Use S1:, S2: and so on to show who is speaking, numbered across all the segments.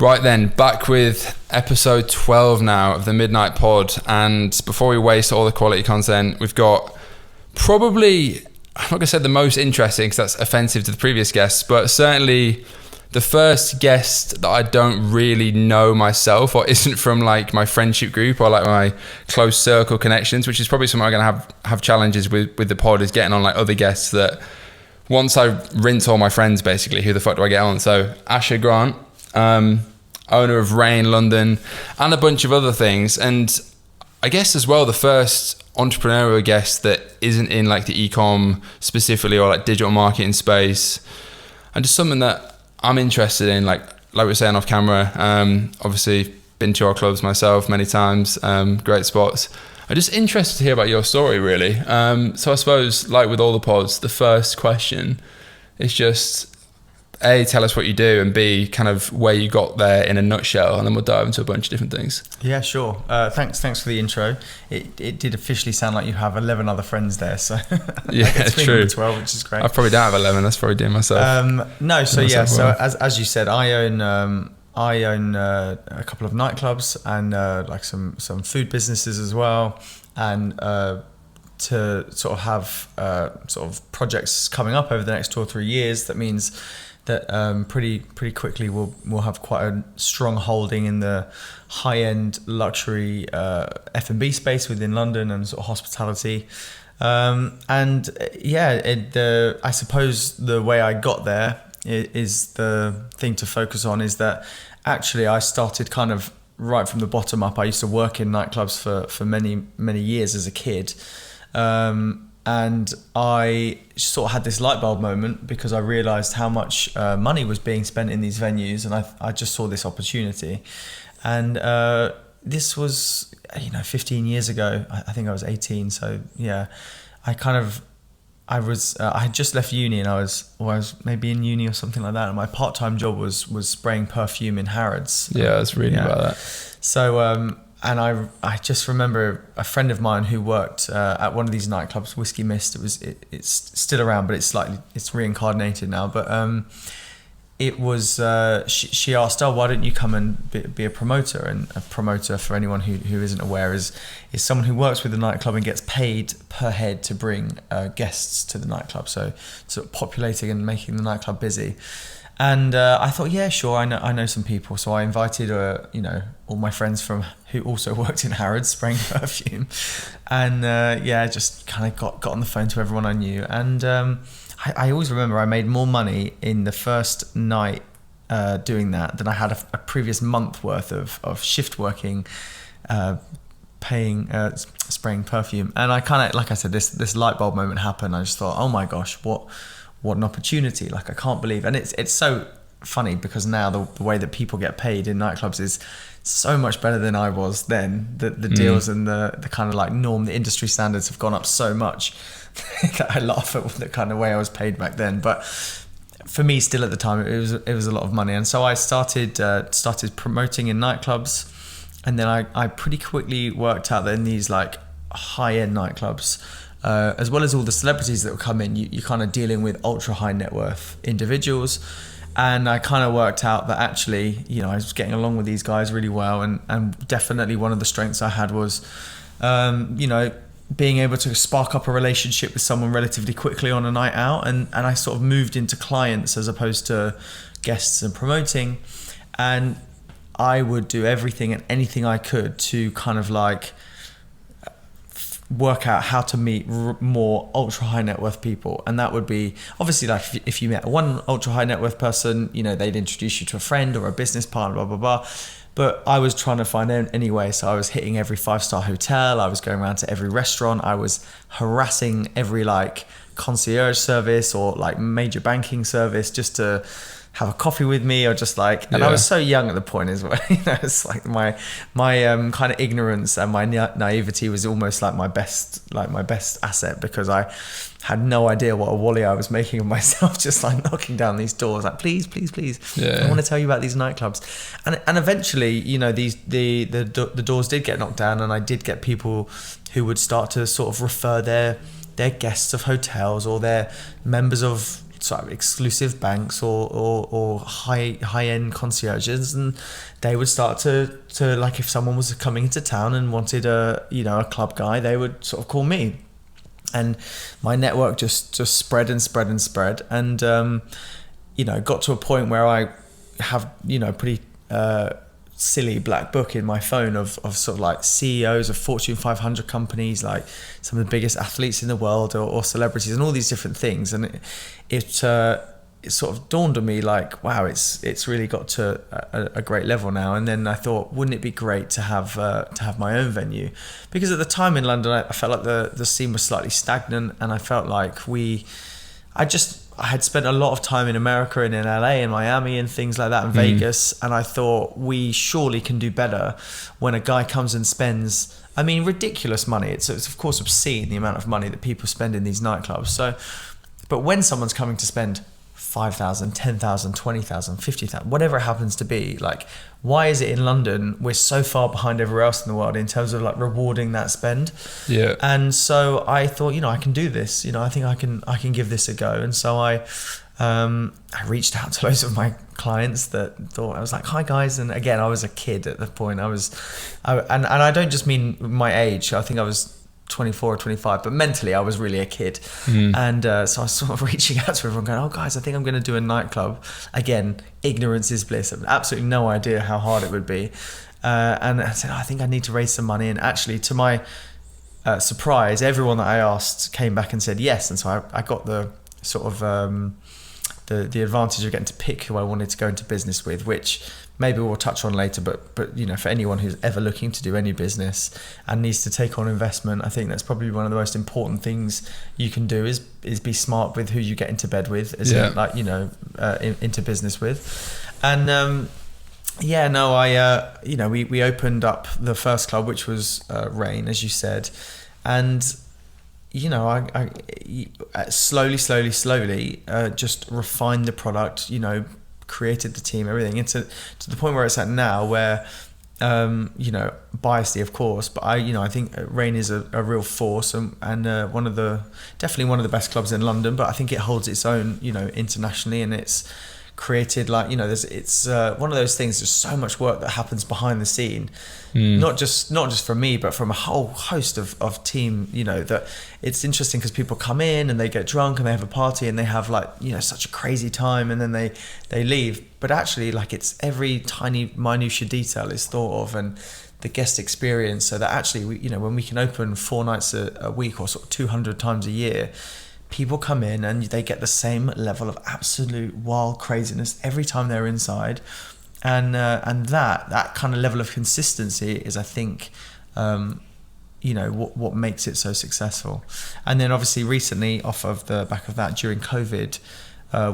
S1: Right then, back with episode 12 now of the Midnight Pod. And before we waste all the quality content, we've got probably, I'm not going to say the most interesting because that's offensive to the previous guests, but certainly the first guest that I don't really know myself or isn't from like my friendship group or like my close circle connections, which is probably something I'm going to have challenges with the pod, is getting on like other guests that once I rinse all my friends, basically, who the fuck do I get on? So Asha Grant, owner of Rain London and a bunch of other things. And I guess as well, the first entrepreneurial guest that isn't in like the e-com specifically or like digital marketing space, and just something that I'm interested in, like we were saying off camera. Obviously been to your clubs myself many times, great spots. I'm just interested to hear about your story, really. So I suppose, like with all the pods, the first question is just A, tell us what you do, and B, kind of where you got there in a nutshell, and then we'll dive into a bunch of different things.
S2: Yeah, sure. Thanks for the intro. It did officially sound like you have 11 other friends there, so
S1: yeah, it's true.
S2: 12, which is great.
S1: I probably don't have 11. That's probably doing myself.
S2: No, so yeah, so as you said, I own a couple of nightclubs and like some food businesses as well, and to sort of have sort of projects coming up over the next 2 or 3 years. That means that pretty quickly we'll have quite a strong holding in the high-end luxury F&B space within London and sort of hospitality. And yeah, I suppose the way I got there is the thing to focus on is that actually I started kind of right from the bottom up. I used to work in nightclubs for many years as a kid. And I sort of had this light bulb moment because I realized how much money was being spent in these venues, and I just saw this opportunity. And this was 15 years ago. I think I was 18. So yeah, I had just left uni, and I was maybe in uni or something like that, and my part-time job was spraying perfume in Harrods.
S1: Yeah, I was reading about that. So and I just remember a friend of mine who worked at one of these nightclubs, Whiskey Mist. It's still around, but it's reincarnated now. But it was she asked, "Oh, why don't you come and be a promoter?" And a promoter, for anyone who isn't aware, is someone who works with the nightclub and gets paid per head to bring guests to the nightclub. So sort of populating and making the nightclub busy. And I thought, yeah, sure, I know some people. So I invited, all my friends who also worked in Harrods spraying perfume, and just kind of got on the phone to everyone I knew. And I always remember I made more money in the first night doing that than I had a previous month worth of shift working, spraying perfume. And I kind of, like I said, this light bulb moment happened. I just thought, oh my gosh, what an opportunity. Like, I can't believe. And it's so funny because now the way that people get paid in nightclubs is so much better than I was then. The deals and the kind of like the industry standards have gone up so much that I laugh at the kind of way I was paid back then. But for me, still at the time, it was a lot of money. And so I started promoting in nightclubs, and then I pretty quickly worked out that in these like high-end nightclubs, as well as all the celebrities that would come in, you're kind of dealing with ultra high net worth individuals. And I kind of worked out that actually, I was getting along with these guys really well. And definitely one of the strengths I had was, being able to spark up a relationship with someone relatively quickly on a night out. And I sort of moved into clients as opposed to guests and promoting. And I would do everything and anything I could to kind of like work out how to meet more ultra high net worth people. And that would be obviously like if you met one ultra high net worth person, they'd introduce you to a friend or a business partner, blah blah blah. But I was trying to find any way. So I was hitting every 5-star hotel, I was going around to every restaurant, I was harassing every like concierge service or like major banking service just to have a coffee with me, or just like, and I was so young at the point as well. It's like my kind of ignorance and my naivety was almost like my best asset, because I had no idea what a wally I was making of myself, just like knocking down these doors, like please, I want to tell you about these nightclubs, and eventually, the doors did get knocked down, and I did get people who would start to sort of refer their guests of hotels or their members of
S2: sort of exclusive banks or high end concierges, and they would start to like, if someone was coming into town and wanted a club guy, they would sort of call me, and my network just spread and spread and spread, and got to a point where I have pretty silly black book in my phone of sort of like CEOs of Fortune 500 companies, like some of the biggest athletes in the world or celebrities and all these different things. And it sort of dawned on me like, wow, it's really got to a great level now. And then I thought, wouldn't it be great to have my own venue? Because at the time in London, I felt like the scene was slightly stagnant, and I felt like I had spent a lot of time in America and in LA and Miami and things like that, and Vegas, and I thought we surely can do better when a guy comes and spends, ridiculous money. It's of course obscene, the amount of money that people spend in these nightclubs. So, but when someone's coming to spend 5,000, 10,000, 20,000, 50,000, whatever it happens to be, like, why is it in London we're so far behind everywhere else in the world in terms of like rewarding that spend?
S1: Yeah.
S2: And so I thought, I can do this. I think I can give this a go. And so I reached out to loads of my clients that thought, I was like, hi guys. And again, I was a kid at the point. And I don't just mean my age. I think I was 24 or 25, but mentally I was really a kid. And so I was sort of reaching out to everyone going, oh guys, I think I'm going to do a nightclub. Again, ignorance is bliss. I have absolutely no idea how hard it would be. And I said, I think I need to raise some money. And actually, to my surprise, everyone that I asked came back and said yes. And so I got the sort of the advantage of getting to pick who I wanted to go into business with, which maybe we'll touch on later, but for anyone who's ever looking to do any business and needs to take on investment, I think that's probably one of the most important things you can do is be smart with who you get into bed with, into business with. And we opened up the first club, which was Rain, as you said, and I slowly just refined the product, created the team, everything, into to the point where it's at now, where biasly of course, but I think Rain is a real force, and definitely one of the best clubs in London, but I think it holds its own internationally, and it's created it's one of those things. There's so much work that happens behind the scene, not just from me, but from a whole host of team. That it's interesting because people come in and they get drunk and they have a party and they have such a crazy time, and then they leave. But actually, it's every tiny minutiae detail is thought of, and the guest experience, so that actually when we can open 4 nights a week or sort of 200 times a year, people come in and they get the same level of absolute wild craziness every time they're inside, and that kind of level of consistency is, I think, what makes it so successful. And then obviously recently, off of the back of that, during COVID,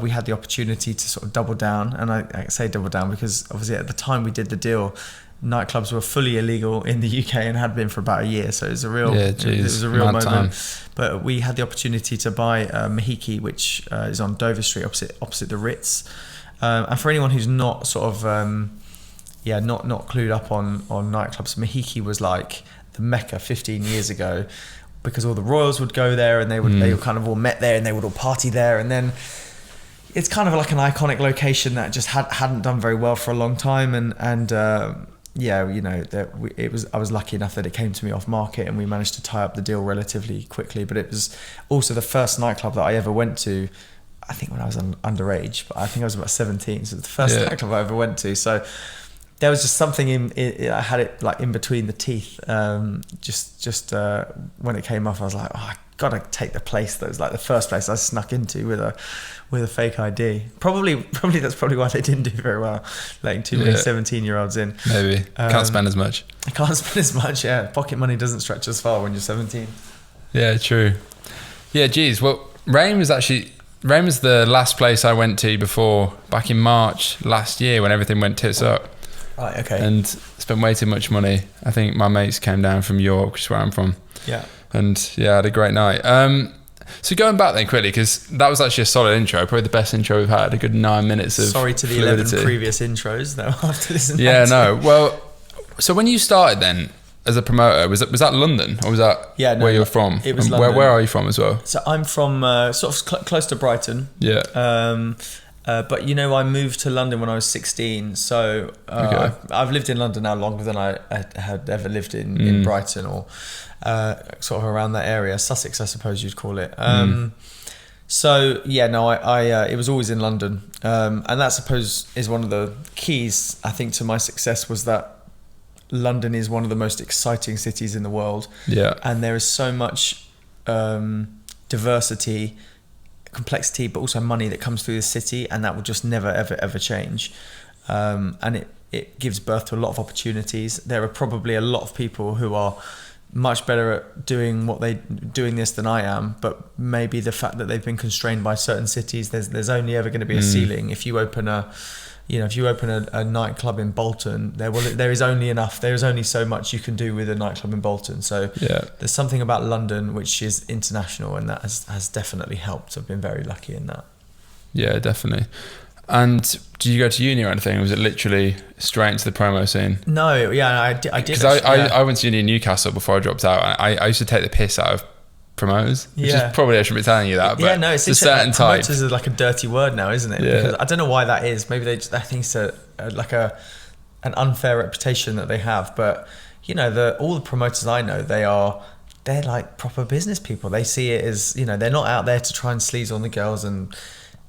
S2: we had the opportunity to sort of double down, and I say double down because obviously at the time we did the deal, nightclubs were fully illegal in the UK and had been for about a year, so it was a real moment. Time. But we had the opportunity to buy Mahiki, which is on Dover Street, opposite the Ritz. And for anyone who's not sort of not clued up on nightclubs, Mahiki was like the Mecca 15 years ago, because all the royals would go there, and they would kind of all met there, and they would all party there, and then it's kind of like an iconic location that just hadn't done very well for a long time, and I was lucky enough that it came to me off market, and we managed to tie up the deal relatively quickly. But it was also the first nightclub that I ever went to, I think when I was underage, but I think I was about 17, so it was the first nightclub I ever went to. So there was just something I had it like in between the teeth. Just when it came off, I was like, oh, I gotta take the place that was like the first place I snuck into with a fake ID. Probably that's probably why they didn't do very well, letting too many 17-year-olds in. Maybe
S1: can't spend as much.
S2: I can't spend as much. Yeah, pocket money doesn't stretch as far when you're 17.
S1: Yeah, true. Yeah, geez. Well, Rain was the last place I went to before, back in March last year, when everything went tits up.
S2: Right, okay.
S1: And spent way too much money. I think my mates came down from York, which is where I'm from.
S2: Yeah.
S1: And yeah, I had a great night. So going back then quickly, because that was actually a solid intro, probably the best intro we've had, a good 9 minutes of
S2: Sorry to the
S1: fluidity.
S2: 11 previous intros, though, after this.
S1: Yeah, no. Well, so when you started then, as a promoter, was that London or was that where you're from?
S2: It was
S1: and
S2: London.
S1: Where are you from as well?
S2: So I'm from sort of close to Brighton.
S1: Yeah.
S2: But I moved to London when I was 16. So I've lived in London now longer than I had ever lived in Brighton or sort of around that area. Sussex, I suppose you'd call it. So it was always in London. And that, I suppose, is one of the keys, I think, to my success, was that London is one of the most exciting cities in the world.
S1: Yeah.
S2: And there is so much diversity, complexity, but also money that comes through the city, and that will just never, ever, ever change. And it gives birth to a lot of opportunities. There are probably a lot of people who are much better at doing this than I am, but maybe the fact that they've been constrained by certain cities, there's only ever going to be a ceiling. If you open a nightclub in Bolton, there is only so much you can do with a nightclub in Bolton. So there's something about London which is international, and that has definitely helped. I've been very lucky in that.
S1: Yeah, definitely. And did you go to uni or anything? Or was it literally straight into the promo scene?
S2: No, yeah, I did.
S1: Because I went to uni in Newcastle before I dropped out. I used to take the piss out of promoters, which is probably, I shouldn't be telling you that, but
S2: it's
S1: a certain type.
S2: Promoters is like a dirty word now, isn't it?
S1: Yeah.
S2: Because I don't know why that is. Maybe I think it's an unfair reputation that they have. But all the promoters I know, they're like proper business people. They see it as, they're not out there to try and sleaze on the girls and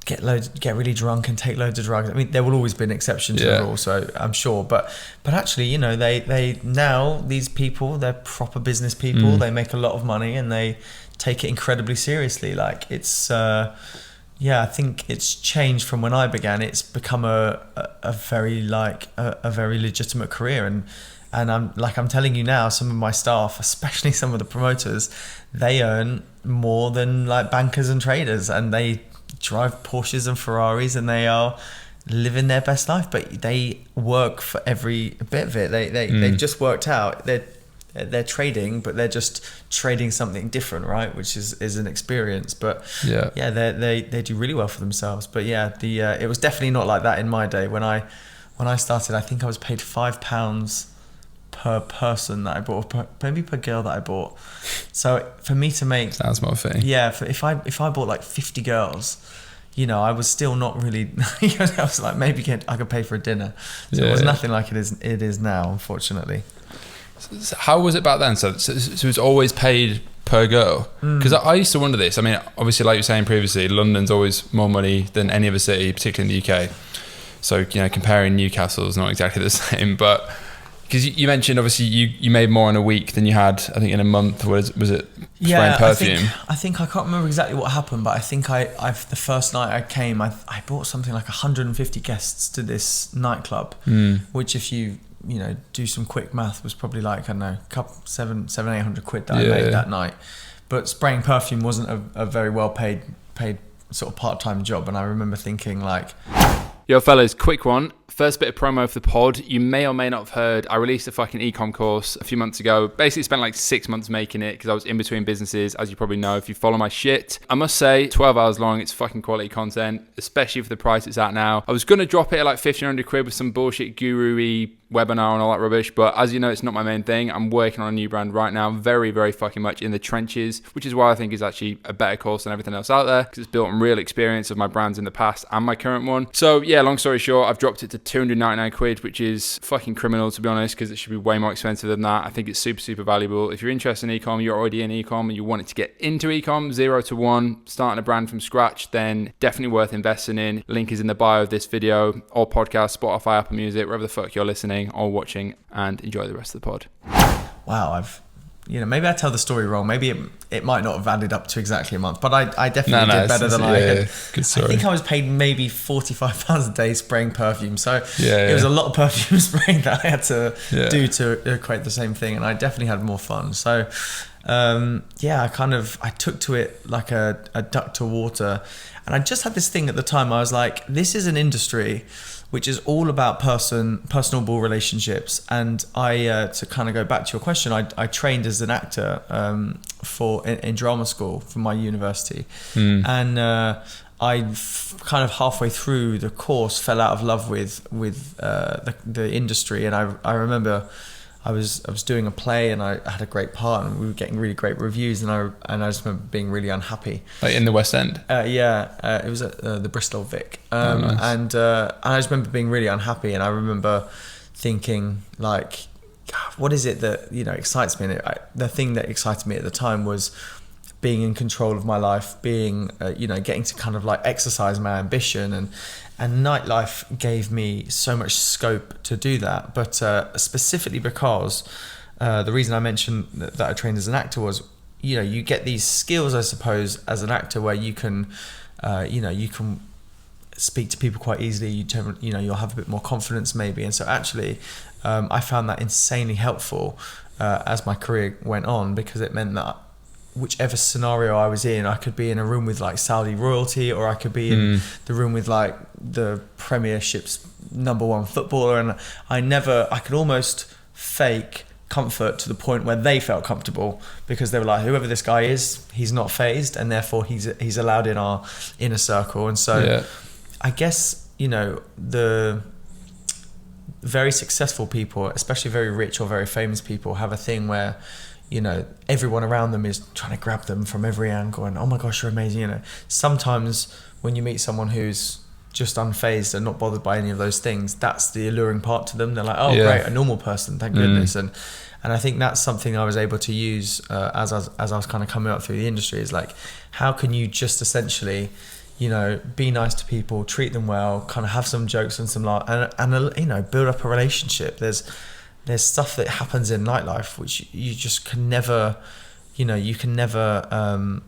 S2: get really drunk and take loads of drugs. I mean, there will always be an exception to the rule, so I'm sure. But actually, they now, these people, they're proper business people. They make a lot of money and they take it incredibly seriously. Like it's, I think it's changed from when I began. It's become a very legitimate career. And I'm telling you now, some of my staff, especially some of the promoters, they earn more than like bankers and traders, and they drive Porsches and Ferraris, and they are living their best life. But they work for every bit of it. They've just worked out they're trading, but they're just trading something different, right? Which is an experience. But they do really well for themselves. But it was definitely not like that in my day. When I started, I think I was paid £5 per person that I bought, maybe per girl that I bought. So for me to make,
S1: sounds more fitting.
S2: Yeah, if I bought like 50 girls, I was still not really. I was like, maybe I could pay for a dinner. So it was nothing like it is now, unfortunately.
S1: So how was it back then? So it's always paid per girl? Because I used to wonder this. I mean, obviously, like you were saying previously, London's always more money than any other city, particularly in the UK. So comparing Newcastle is not exactly the same, but. Because you mentioned, obviously, you made more in a week than you had, I think, in a month. Was it spraying perfume?
S2: I think I can't remember exactly what happened, but I think the first night I came, I brought something like 150 guests to this nightclub, which if you do some quick math was probably like, I don't know, £700-800 that I made that night. But spraying perfume wasn't a very well paid sort of part-time job, and I remember thinking like,
S1: yo fellas, quick one. First bit of promo for the pod. You may or may not have heard, I released a fucking ecom course a few months ago. Basically spent like 6 months making it because I was in between businesses, as you probably know if you follow my shit. I must say, 12 hours long, it's fucking quality content, especially for the price it's at now. I was going to drop it at like 1,500 quid with some bullshit guru-y webinar and all that rubbish, but as you know, it's not my main thing. I'm working on a new brand right now, very, very fucking much in the trenches, which is why I think it's actually a better course than everything else out there, because it's built on real experience of my brands in the past and my current one. So yeah, long story short, I've dropped it to 299 quid, which is fucking criminal, to be honest, because it should be way more expensive than that. I think it's super, super valuable. If you're interested in ecom, you're already in ecom and you wanted to get into ecom, 0 to 1, starting a brand from scratch, then definitely worth investing in. Link is in the bio of this video, or podcast, Spotify, Apple Music, wherever the fuck you're listening or watching, and enjoy the rest of the pod.
S2: Wow, maybe I tell the story wrong. Maybe it might not have added up to exactly a month, but I definitely did better than I had.
S1: Good story.
S2: I think I was paid maybe £45 a day spraying perfume. So it was a lot of perfume spraying that I had to do to equate the same thing. And I definitely had more fun. So I took to it like a duck to water. And I just had this thing at the time. I was like, this is an industry which is all about personable relationships. And to kind of go back to your question, I trained as an actor in drama school for my university. And I kind of halfway through the course fell out of love with the industry. And I remember I was doing a play and I had a great part and we were getting really great reviews, and I just remember being really unhappy.
S1: Like in the West End?
S2: It was at the Bristol Vic.
S1: Nice.
S2: And I just remember being really unhappy, and I remember thinking like, God, what is it that, you know, excites me? And the thing that excited me at the time was being in control of my life, being, you know, getting to kind of like exercise my ambition, and Nightlife gave me so much scope to do that. But specifically because the reason I mentioned that I trained as an actor was, you know, you get these skills, I suppose, as an actor where you can, you know, you can speak to people quite easily. You know, you'll have a bit more confidence maybe. And so actually, I found that insanely helpful as my career went on, because it meant that whichever scenario I was in, I could be in a room with like Saudi royalty, or I could be in the room with like the Premiership's #1 footballer, and I could almost fake comfort to the point where they felt comfortable, because they were like, whoever this guy is, he's not fazed, and therefore he's allowed in our inner circle. And so I guess, you know, the very successful people, especially very rich or very famous people, have a thing where, you know, everyone around them is trying to grab them from every angle and, oh my gosh, you're amazing. You know, sometimes when you meet someone who's just unfazed and not bothered by any of those things, that's the alluring part to them. They're like, oh great, a normal person, thank goodness. And I think that's something I was able to use as I was kind of coming up through the industry, is like, how can you just essentially, you know, be nice to people, treat them well, kind of have some jokes and some laugh, and you know, build up a relationship. There's stuff that happens in nightlife which you just can never, you know, you can never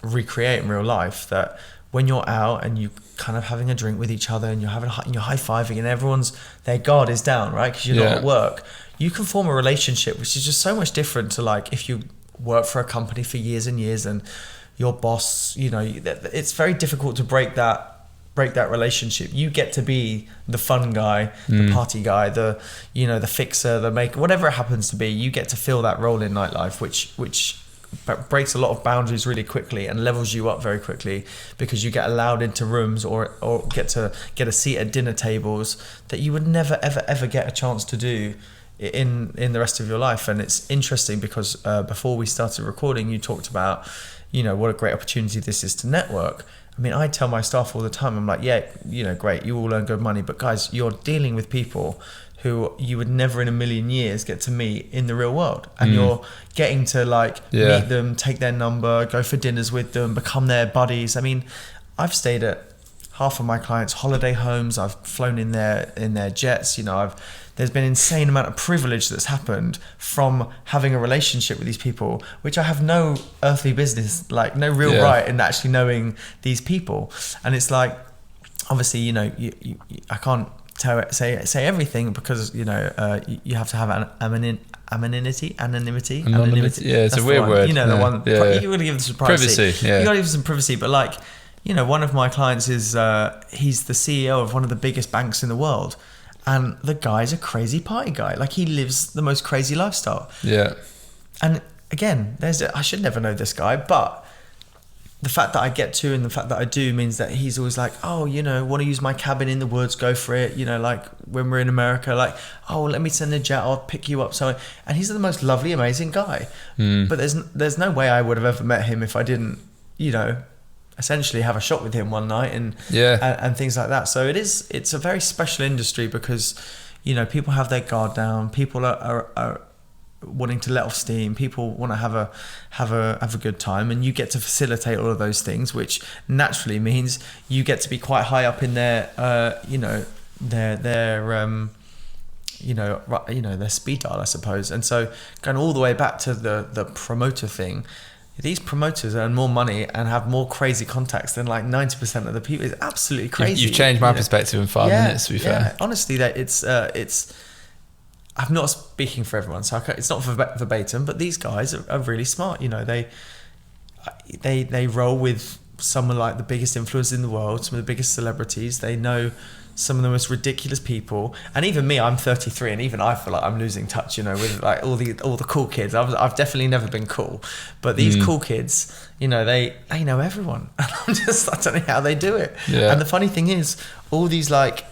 S2: recreate in real life. That when you're out and you kind of having a drink with each other and you're high-fiving and their guard is down, right? Because you're not at work. You can form a relationship which is just so much different to like if you work for a company for years and years and your boss, you know, it's very difficult to break that relationship. You get to be the fun guy, the party guy, the, you know, the fixer, the maker, whatever it happens to be. You get to fill that role in nightlife, which breaks a lot of boundaries really quickly and levels you up very quickly, because you get allowed into rooms or get a seat at dinner tables that you would never ever get a chance to do in the rest of your life. And it's interesting because before we started recording, you talked about, you know, what a great opportunity this is to network. I mean, I tell my staff all the time, I'm like, yeah, you know, great, you all earn good money, but guys, you're dealing with people who you would never in a million years get to meet in the real world. And you're getting to like meet them, take their number, go for dinners with them, become their buddies. I mean, I've stayed at half of my clients' holiday homes. I've flown in their jets. You know, there's been an insane amount of privilege that's happened from having a relationship with these people, which I have no earthly business, like no real right in actually knowing these people. And it's like, obviously, you know, I can't say everything, because, you know, you have to have anonymity.
S1: Yeah, it's a weird word.
S2: You know, the one, you got to give them some privacy.
S1: Yeah.
S2: You got to give them some privacy, but like, you know, one of my clients is, he's the CEO of one of the biggest banks in the world. And the guy's a crazy party guy. Like, he lives the most crazy lifestyle.
S1: Yeah.
S2: And again, I should never know this guy, but the fact that I get to and the fact that I do means that he's always like, oh, you know, want to use my cabin in the woods, go for it. You know, like when we're in America, like, oh, let me send a jet, I'll pick you up. So, and he's the most lovely, amazing guy. But there's no way I would have ever met him if I didn't, you know, essentially have a shot with him one night and things like that. So it's a very special industry because, you know, people have their guard down, people are wanting to let off steam, people want to have a good time, and you get to facilitate all of those things, which naturally means you get to be quite high up in their their speed dial, I suppose. And so going all the way back to the promoter thing, these promoters earn more money and have more crazy contacts than like 90% of the people. It's absolutely crazy.
S1: You've changed my perspective in 5 minutes, to be fair.
S2: Honestly, that it's. I'm not speaking for everyone, so it's not verbatim. But these guys are really smart. You know, they roll with some of like the biggest influencers in the world, some of the biggest celebrities. They know some of the most ridiculous people, and even me, I'm 33, and even I feel like I'm losing touch, you know, with like all the cool kids. I've definitely never been cool, but these cool kids, you know, they know everyone. I don't know how they do it. Yeah. And the funny thing is, all these party,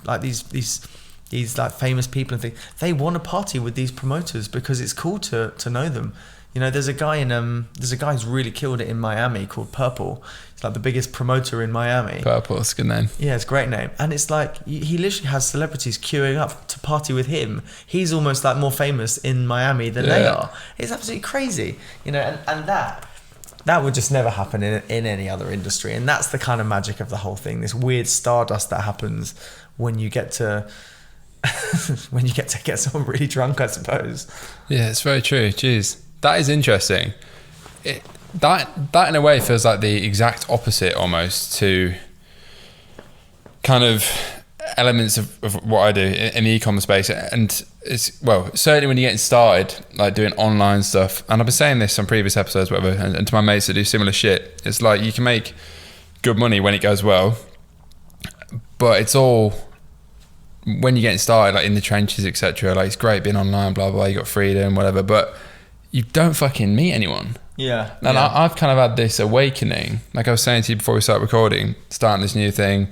S2: like these these like famous people and things, they want to party with these promoters because it's cool to know them. You know, there's a guy who's really killed it in Miami called Purple. He's like the biggest promoter in Miami.
S1: Purple, it's a good name.
S2: Yeah, it's a great name. And it's like, he literally has celebrities queuing up to party with him. He's almost like more famous in Miami than they are. It's absolutely crazy. You know, and that would just never happen in any other industry. And that's the kind of magic of the whole thing. This weird stardust that happens when you get to get someone really drunk, I suppose.
S1: Yeah, it's very true. Jeez. That is interesting. That in a way feels like the exact opposite almost to kind of elements of what I do in the e-commerce space. And it's, well, certainly when you're getting started, like doing online stuff, and I've been saying this on previous episodes, whatever, and to my mates that do similar shit, it's like you can make good money when it goes well, but it's all when you're getting started, like in the trenches, etc. Like it's great being online, blah, blah, you got freedom, whatever, but you don't fucking meet anyone.
S2: Yeah.
S1: And I've kind of had this awakening, like I was saying to you before we start recording, starting this new thing,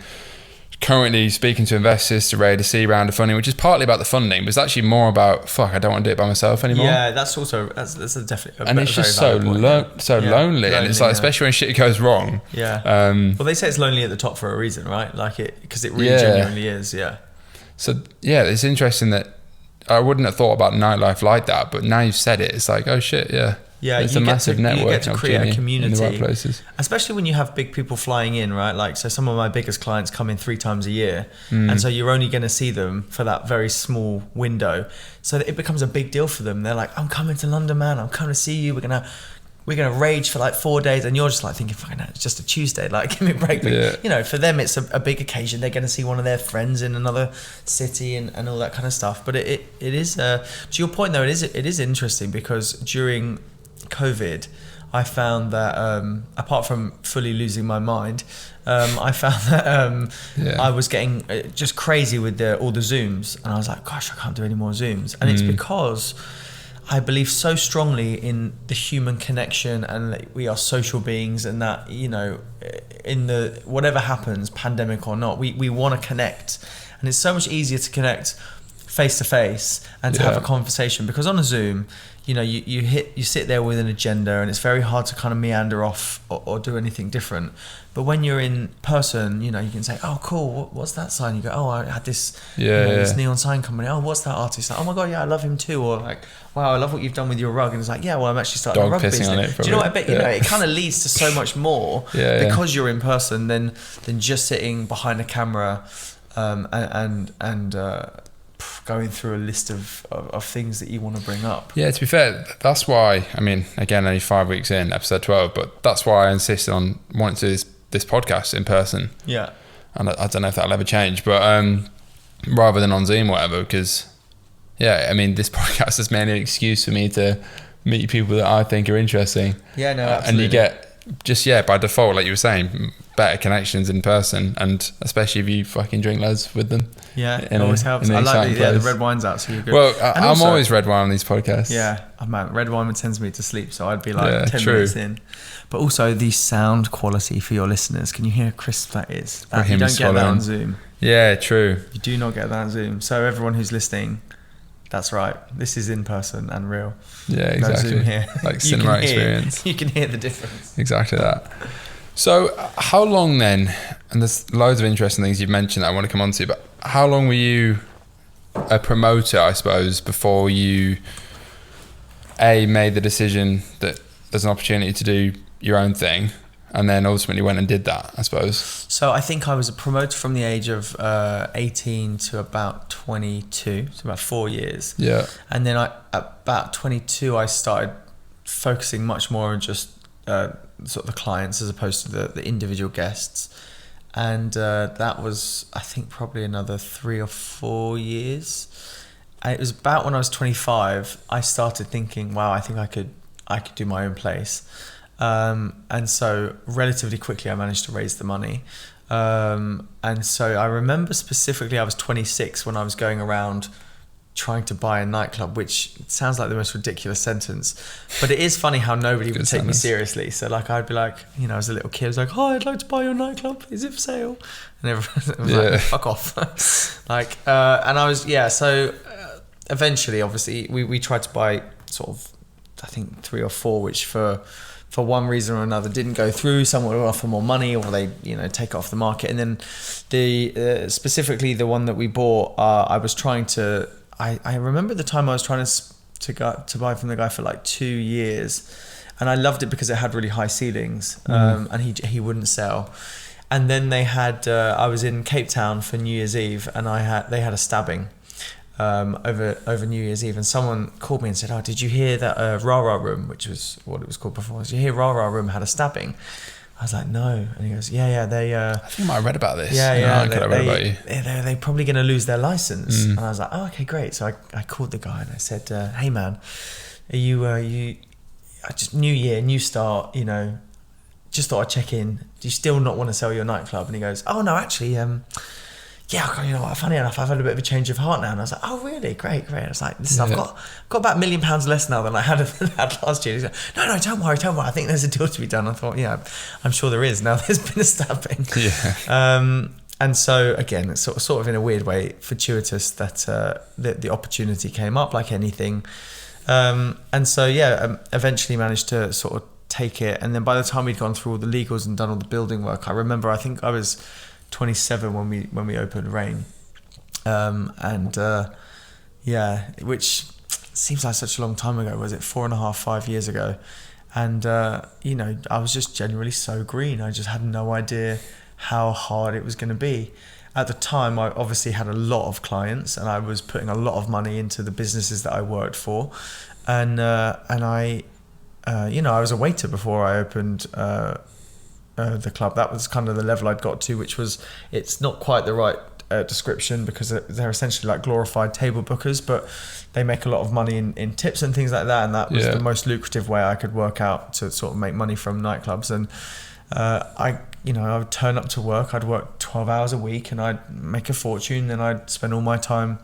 S1: currently speaking to investors to raise a C round of funding, which is partly about the funding, but it's actually more about, fuck, I don't want to do it by myself anymore.
S2: Yeah, that's a definitely
S1: and it's just so lonely, and it's like, especially when shit goes wrong.
S2: Yeah. Well, they say it's lonely at the top for a reason, right? Like it, because it really genuinely is. Yeah.
S1: So yeah, it's interesting that I wouldn't have thought about nightlife like that, but now you've said it, it's like, oh shit, yeah.
S2: Yeah,
S1: it's a massive network.
S2: You get to create a community
S1: in the right places.
S2: Especially when you have big people flying in, right? Like, so some of my biggest clients come in 3 times a year, and so you're only going to see them for that very small window. So it becomes a big deal for them. They're like, I'm coming to London, man. I'm coming to see you. We're gonna rage for like 4 days, and you're just like thinking, fucking, it's just a Tuesday. Like, give me a break. But, you know, for them, it's a big occasion. They're going to see one of their friends in another city and all that kind of stuff. But it is to your point though, it is interesting because during COVID, I found that apart from fully losing my mind, I found that I was getting just crazy with all the Zooms, and I was like, gosh, I can't do any more Zooms. And it's because I believe so strongly in the human connection, and that we are social beings, and that, you know, in the whatever happens, pandemic or not, we want to connect, and it's so much easier to connect face to face and to have a conversation, because on a Zoom, you know, you sit there with an agenda, and it's very hard to kind of meander off or do anything different. But when you're in person, you know, you can say, oh cool, what's that sign? You go, oh, I had this this neon sign company. Oh, what's that artist? Like, oh my god, yeah, I love him too. Or like, wow, I love what you've done with your rug. And it's like, yeah, well, I'm actually starting a rug business. Do you know what I bet? You know, it kind of leads to so much more because you're in person than just sitting behind a camera and going through a list of things that you want to bring up. Yeah,
S1: to be fair, that's why, I mean, again, only 5 weeks in, episode 12, but that's why I insisted on wanting to do this podcast in person.
S2: Yeah.
S1: And I don't know if that'll ever change, but rather than on Zoom or whatever, because, yeah, I mean, this podcast is mainly an excuse for me to meet people that I think are interesting.
S2: Yeah, no, absolutely.
S1: And you get, just, by default, like you were saying, better connections in person, and especially if you fucking drink loads with them.
S2: Yeah, it always helps. I like the red wine's out, so you're good.
S1: Well, I'm always red wine on these podcasts.
S2: Yeah, man, red wine sends me to sleep, so I'd be like 10 minutes in. But also the sound quality for your listeners. Can you hear how crisp that is? You don't get that on Zoom.
S1: Yeah, true.
S2: You do not get that on Zoom. So everyone who's listening, that's right. This is in person and real.
S1: Yeah, exactly.
S2: No Zoom here.
S1: Like cinema experience.
S2: You can hear the difference.
S1: Exactly that. So how long then, and there's loads of interesting things you've mentioned that I want to come on to, but how long were you a promoter, I suppose, before you made the decision that there's an opportunity to do your own thing, and then ultimately went and did that, I suppose?
S2: So I think I was a promoter from the age of 18 to about 22, so about 4 years.
S1: Yeah.
S2: And then at about 22, I started focusing much more on just sort of the clients as opposed to the individual guests. And that was, I think, probably another 3 or 4 years. And it was about when I was 25, I started thinking, wow, I think I could do my own place. And so relatively quickly I managed to raise the money. And so I remember specifically I was 26 when I was going around trying to buy a nightclub, which sounds like the most ridiculous sentence, but it is funny how nobody would take me seriously. So like I'd be like, you know, as a little kid, I was like, "Hi, I'd like to buy your nightclub. Is it for sale?" And everyone was like, "Fuck off." Like, and I was, so eventually, obviously, we tried to buy sort of, I think 3 or 4, which for one reason or another didn't go through. Someone would offer more money, or they, you know, take it off the market. And then the specifically the one that we bought, I was trying to. I remember the time I was trying to buy from the guy for like 2 years, and I loved it because it had really high ceilings, and he wouldn't sell. And then they had I was in Cape Town for New Year's Eve, and they had a stabbing over New Year's Eve, and someone called me and said, "Oh, did you hear that Rah Rah Room," which was what it was called before? Did you hear Rah Rah Room had a stabbing? I was like, no. And he goes, yeah, they... I
S1: think I might have read about this.
S2: Yeah.
S1: I read about you.
S2: They're probably going to lose their license. And I was like, oh, okay, great. So I called the guy and I said, hey, man, are you just new year, new start, you know, just thought I'd check in. Do you still not want to sell your nightclub? And he goes, oh, no, actually, yeah, you know what, funny enough, I've had a bit of a change of heart now. And I was like, oh, really? Great. I was like, listen, I've got about £1 million less now than I had last year. He's like, no, don't worry. I think there's a deal to be done. I thought, yeah, I'm sure there is. Now there's been a stabbing.
S1: Yeah.
S2: And so, again, it's sort of in a weird way fortuitous that the opportunity came up, like anything. And so, eventually managed to sort of take it. And then by the time we'd gone through all the legals and done all the building work, I remember, I think I was 27 when we opened Rain, which seems like such a long time ago. Was it 4.5, 5 years ago? And you know, I was just generally so green. I just had no idea how hard it was going to be. At the time, I obviously had a lot of clients, and I was putting a lot of money into the businesses that I worked for, and I, you know, I was a waiter before I opened the club. That was kind of the level I'd got to, which was, it's not quite the right description, because they're essentially like glorified table bookers, but they make a lot of money in tips and things like that, and that was the most lucrative way I could work out to sort of make money from nightclubs. And I would turn up to work, I'd work 12 hours a week, and I'd make a fortune, and I'd spend all my time,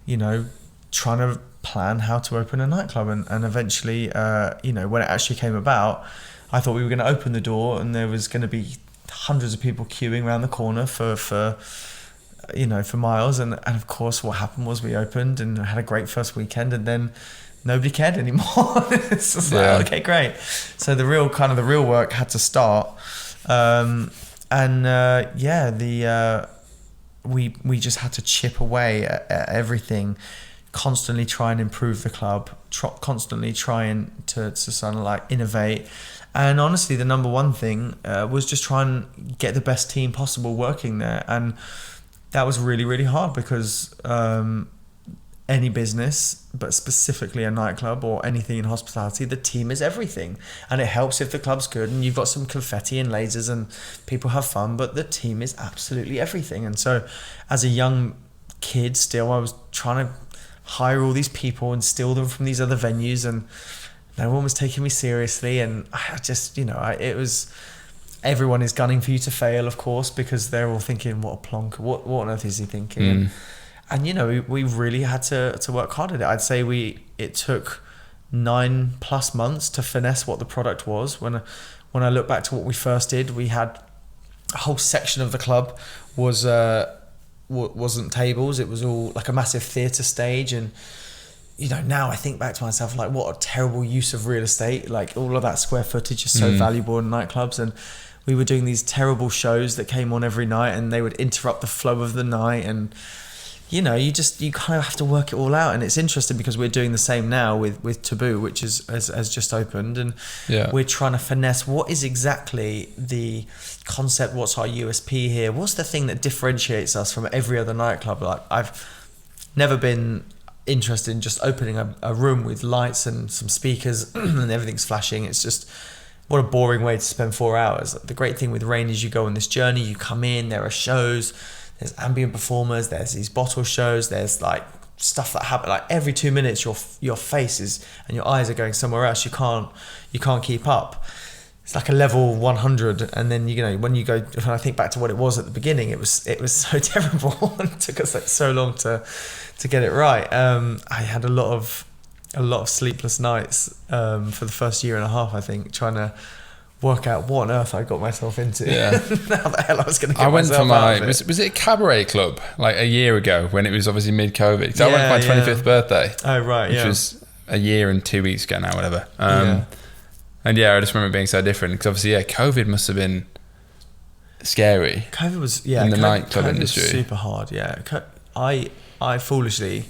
S2: you know, trying to plan how to open a nightclub. And eventually, you know, when it actually came about, I thought we were going to open the door and there was going to be hundreds of people queuing around the corner for miles. And of course, what happened was we opened and had a great first weekend, and then nobody cared anymore. It's just like, okay, great. So the real work had to start. We just had to chip away at everything, constantly try and improve the club, constantly trying to sort of like innovate. And honestly, the number one thing was just try and get the best team possible working there. And that was really, really hard, because any business, but specifically a nightclub or anything in hospitality, the team is everything. And it helps if the club's good and you've got some confetti and lasers and people have fun, but the team is absolutely everything. And so as a young kid still, I was trying to hire all these people and steal them from these other venues, and no one was taking me seriously. And I just, you know, it was, everyone is gunning for you to fail, of course, because they're all thinking, what a plonk, what on earth is he thinking? And you know, we really had to work hard at it. I'd say it took 9+ months to finesse what the product was. When I look back to what we first did, we had a whole section of the club wasn't tables, it was all like a massive theatre stage. And you know, now I think back to myself, like, what a terrible use of real estate. Like, all of that square footage is so valuable in nightclubs. And we were doing these terrible shows that came on every night, and they would interrupt the flow of the night. And you know, you kind of have to work it all out. And it's interesting because we're doing the same now with Taboo, which has just opened, and we're trying to finesse what is exactly the concept, what's our USP here, what's the thing that differentiates us from every other nightclub. Like, I've never been interested in just opening a room with lights and some speakers and everything's flashing. It's just, what a boring way to spend 4 hours. The great thing with Rain is you go on this journey, you come in, there are shows, there's ambient performers, there's these bottle shows, there's like stuff that happen, like every 2 minutes your face is, and your eyes are going somewhere else. You can't keep up. it's like a level 100, and then when I think back to what it was at the beginning, it was so terrible. It took us so long to get it right. I had a lot of sleepless nights for the first year and a half, I think, trying to work out what on earth I got myself into.
S1: Yeah.
S2: How the hell I was going to get
S1: I went
S2: myself
S1: for
S2: out of it.
S1: was it a cabaret club like a year ago when it was obviously mid-COVID? So I went for my 25th birthday.
S2: Oh, right,
S1: which was a year and 2 weeks ago now, whatever. And I just remember it being so different because obviously, COVID must have been scary.
S2: COVID was,
S1: in the nightclub industry.
S2: Was super hard, yeah. I foolishly,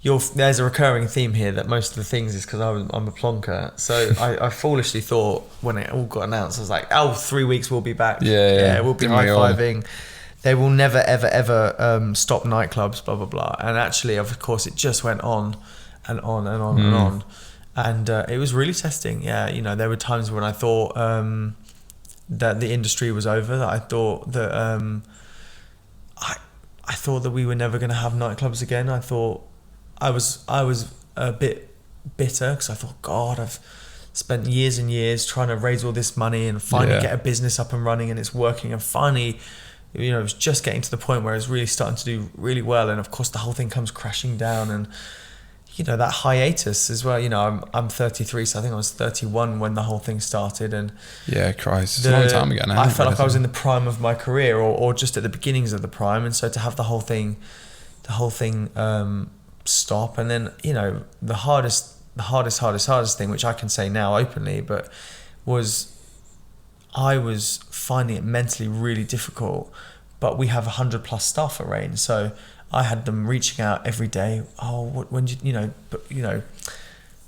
S2: there's a recurring theme here that most of the things is because I'm a plonker. So I foolishly thought when it all got announced, I was like, 3 weeks we'll be back.
S1: Yeah,
S2: we'll be high-fiving. They will never, ever, ever stop nightclubs, blah, blah, blah. And actually, of course, it just went on and on and on and on. And it was really testing. Yeah, there were times when I thought that the industry was over. That I thought that I thought that we were never going to have nightclubs again. I thought I was a bit bitter because I thought, God, I've spent years and years trying to raise all this money and finally get a business up and running, and it's working. And finally, it was just getting to the point where it's really starting to do really well. And of course, the whole thing comes crashing down, and that hiatus as well. I'm 33, so I think I was 31 when the whole thing started. And
S1: Christ, it's a long time ago now.
S2: I felt like I was in the prime of my career, or just at the beginnings of the prime. And so to have the whole thing stop, and then the hardest thing, which I can say now openly, but I was finding it mentally really difficult. But we have 100+ staff at Rain, so I had them reaching out every day.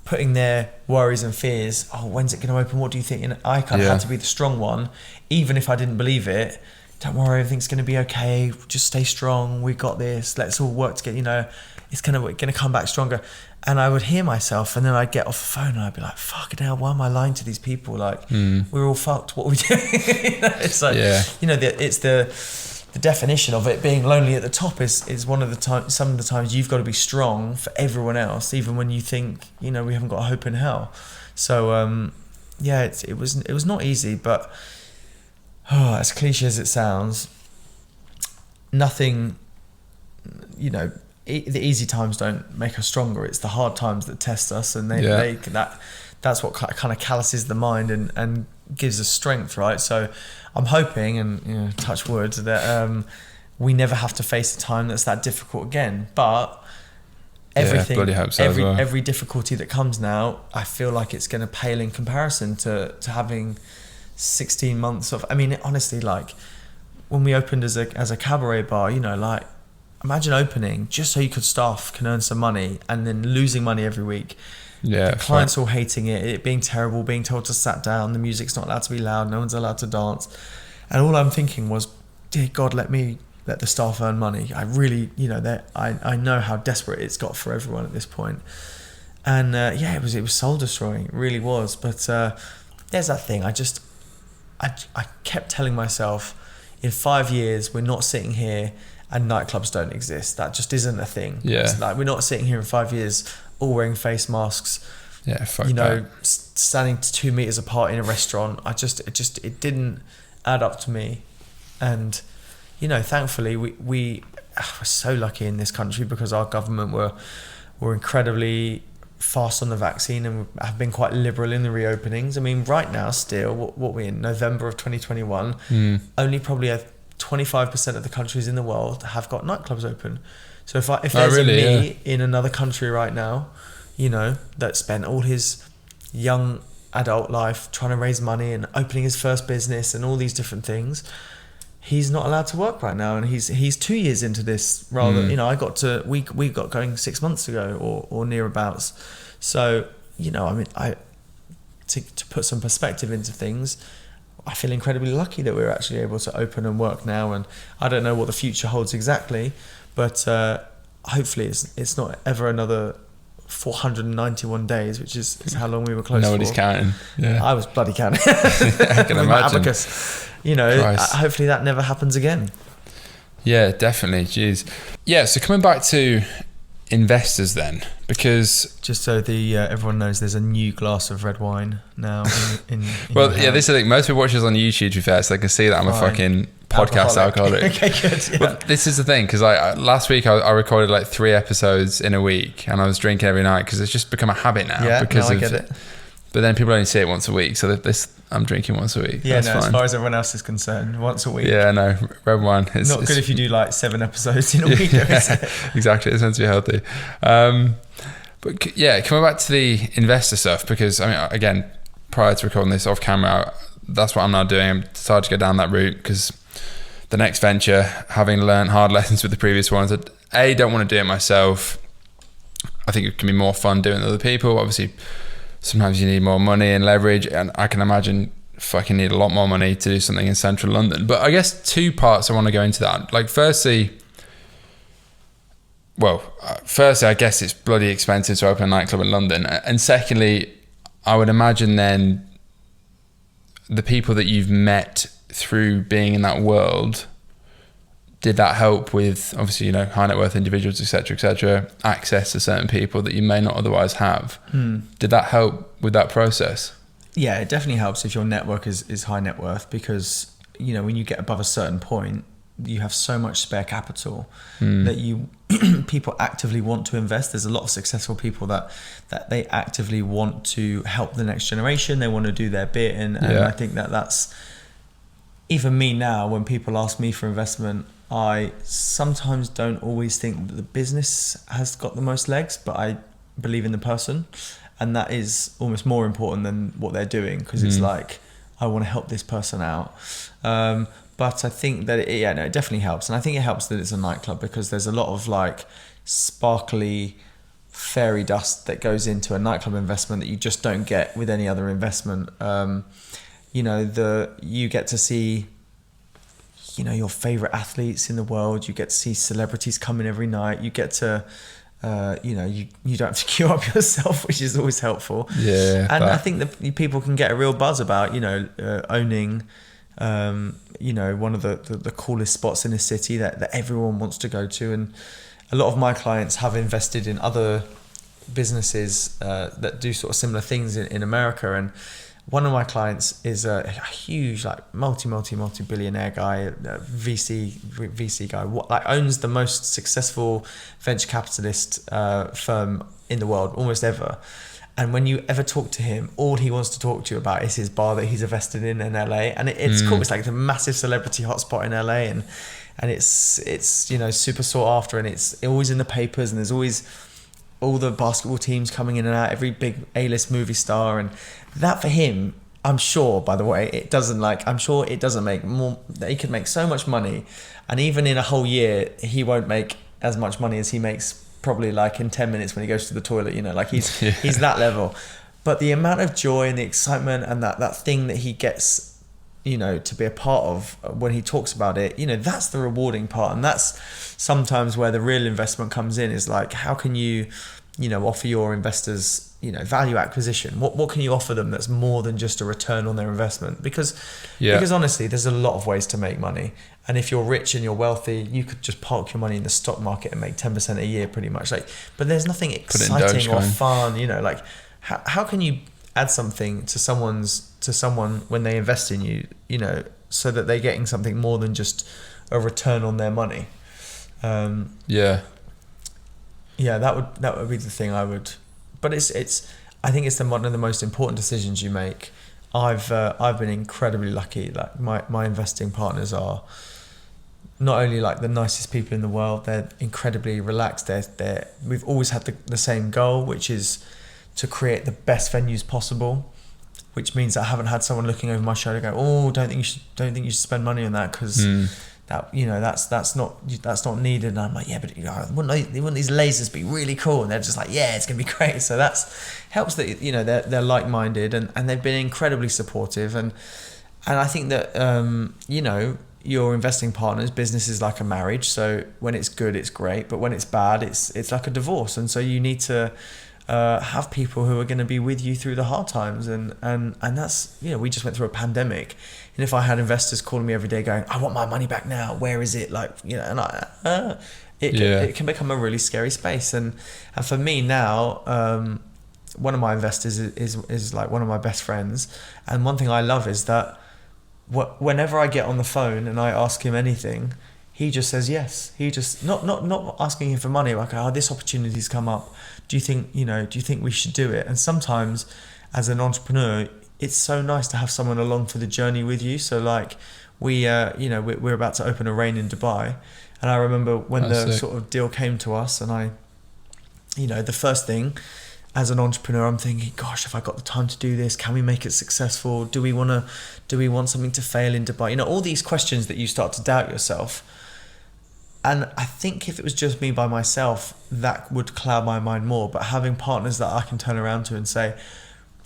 S2: Putting their worries and fears. When's it going to open? What do you think? And I kind of had to be the strong one, even if I didn't believe it. Don't worry, everything's going to be okay. Just stay strong. We got this. Let's all work together. It's going to come back stronger. And I would hear myself, and then I'd get off the phone and I'd be like, fucking hell, why am I lying to these people? Like, we're all fucked. What are we doing? It's like, it's the definition of it being lonely at the top is one of the times. Some of the times you've got to be strong for everyone else, even when you think we haven't got a hope in hell. So it was not easy, but as cliche as it sounds, nothing. The easy times don't make us stronger. It's the hard times that test us, and that's what kind of calluses the mind and gives us strength, right? So I'm hoping, and touch wood, that we never have to face a time that's that difficult again. But everything,
S1: bloody hope so as well.
S2: Every difficulty that comes now, I feel like it's going to pale in comparison to having 16 months of. I mean, honestly, like when we opened as a cabaret bar, imagine opening just so you could staff can earn some money, and then losing money every week. The clients all hating it being terrible, being told to sat down, the music's not allowed to be loud, no one's allowed to dance. And all I'm thinking was, dear God, let the staff earn money. I really, I know how desperate it's got for everyone at this point. And it was soul destroying, it really was. But there's that thing, I kept telling myself, in 5 years, we're not sitting here and nightclubs don't exist. That just isn't a thing. It's like, we're not sitting here in 5 years all wearing face masks, standing 2 meters apart in a restaurant. It didn't add up to me. And thankfully we're so lucky in this country because our government were incredibly fast on the vaccine and have been quite liberal in the reopenings. I mean, right now still, what we're in November of 2021, only probably 25% of the countries in the world have got nightclubs open. So if there's me in another country right now, that spent all his young adult life trying to raise money and opening his first business and all these different things, he's not allowed to work right now, and he's 2 years into this. Rather, we got going 6 months ago or nearabouts. So to put some perspective into things, I feel incredibly lucky that we're actually able to open and work now. And I don't know what the future holds exactly, but hopefully it's not ever another 491 days, which is how long we were closed.
S1: Nobody's counting.
S2: I was bloody counting.
S1: I can imagine.
S2: Abacus. Hopefully that never happens again.
S1: Yeah, definitely. Jeez. Yeah, so coming back to investors then? Because
S2: just so the everyone knows, there's a new glass of red wine now. In
S1: well, yeah, this is the thing. Most people watch us on YouTube, to be fair, so they can see that I'm a fucking podcast alcoholic.
S2: Okay, good. Yeah.
S1: Well, this is the thing, because last week I recorded like 3 episodes in a week, and I was drinking every night because it's just become a habit now.
S2: Yeah,
S1: because
S2: I get it.
S1: But then people only see it once a week, so I'm drinking once a week.
S2: Yeah,
S1: That's
S2: no,
S1: fine.
S2: as far as everyone else is concerned, once a week.
S1: Yeah, no, red wine. It's
S2: not good if you do like 7 episodes in a week.
S1: Exactly, it's meant to be healthy. But yeah, coming back to the investor stuff, because I mean, again, prior to recording this off camera, that's what I'm now doing. I'm decided to go down that route because the next venture, having learned hard lessons with the previous ones, I don't want to do it myself. I think it can be more fun doing it with other people. Obviously, sometimes you need more money and leverage, and I can imagine fucking need a lot more money to do something in central London. But I guess 2 parts I want to go into that. Like, firstly, I guess it's bloody expensive to open a nightclub in London. And secondly, I would imagine then the people that you've met through being in that world, did that help with, obviously, high net worth individuals, etc., access to certain people that you may not otherwise have? Did that help with that process?
S2: Yeah, it definitely helps if your network is high net worth, because when you get above a certain point, you have so much spare capital that people actively want to invest. There's a lot of successful people that they actively want to help the next generation. They want to do their bit, and I think that's even me now. When people ask me for investment, I sometimes don't always think that the business has got the most legs, but I believe in the person, and that is almost more important than what they're doing, because it's like, I want to help this person out. But I think that it definitely helps. And I think it helps that it's a nightclub, because there's a lot of like sparkly fairy dust that goes into a nightclub investment that you just don't get with any other investment. You get to see, your favorite athletes in the world. You get to see celebrities come in every night. You get to, you don't have to queue up yourself, which is always helpful. Yeah. And I think that people can get a real buzz about, owning, one of the coolest spots in a city that everyone wants to go to. And a lot of my clients have invested in other businesses that do sort of similar things in America. And one of my clients is a huge, like multi-billionaire guy, a VC guy, owns the most successful venture capitalist firm in the world, almost ever. And when you ever talk to him, all he wants to talk to you about is his bar that he's invested in LA. And it's cool. It's like the massive celebrity hotspot in LA, and it's super sought after, and it's always in the papers, and there's always all the basketball teams coming in and out, every big A-list movie star. And that, for him, I'm sure, by the way, it doesn't make more. He could make so much money, and even in a whole year, he won't make as much money as he makes probably like in 10 minutes when he goes to the toilet. He's that level. But the amount of joy and the excitement and that thing that he gets, to be a part of when he talks about it, that's the rewarding part. And that's sometimes where the real investment comes in, is like, how can you, offer your investors, value acquisition? What can you offer them that's more than just a return on their investment? Because honestly, there's a lot of ways to make money. And if you're rich and you're wealthy, you could just park your money in the stock market and make 10% a year pretty much. But there's nothing exciting or fun, how can you add something to someone when they invest in you, so that they're getting something more than just a return on their money? That would be the thing I would. But I think it's one of the most important decisions you make. I've been incredibly lucky. Like my investing partners are not only like the nicest people in the world, they're incredibly relaxed. We've always had the same goal, which is to create the best venues possible, which means I haven't had someone looking over my shoulder go, "Oh, don't think you should spend money on that, because that's not needed." And I'm like, "Yeah, but wouldn't these lasers be really cool?" And they're just like, "Yeah, it's gonna be great." So that's helps that they're like-minded, and they've been incredibly supportive. And I think that your investing partners, business is like a marriage. So when it's good, it's great, but when it's bad, it's like a divorce. And so you need to have people who are going to be with you through the hard times, and that's, we just went through a pandemic, and if I had investors calling me every day going, "I want my money back now, where is it?" it can become a really scary space. And for me now, one of my investors is like one of my best friends, and one thing I love is that whenever I get on the phone and I ask him anything, he just says yes. He just not asking him for money, like, this opportunity's come up, do you think we should do it? And sometimes as an entrepreneur, it's so nice to have someone along for the journey with you. So like we're about to open a Rain in Dubai, and I remember when sort of deal came to us, and the first thing as an entrepreneur, I'm thinking, gosh, have I got the time to do this? Can we make it successful? Do we want something to fail in Dubai? All these questions that you start to doubt yourself. And I think if it was just me by myself, that would cloud my mind more. But having partners that I can turn around to and say,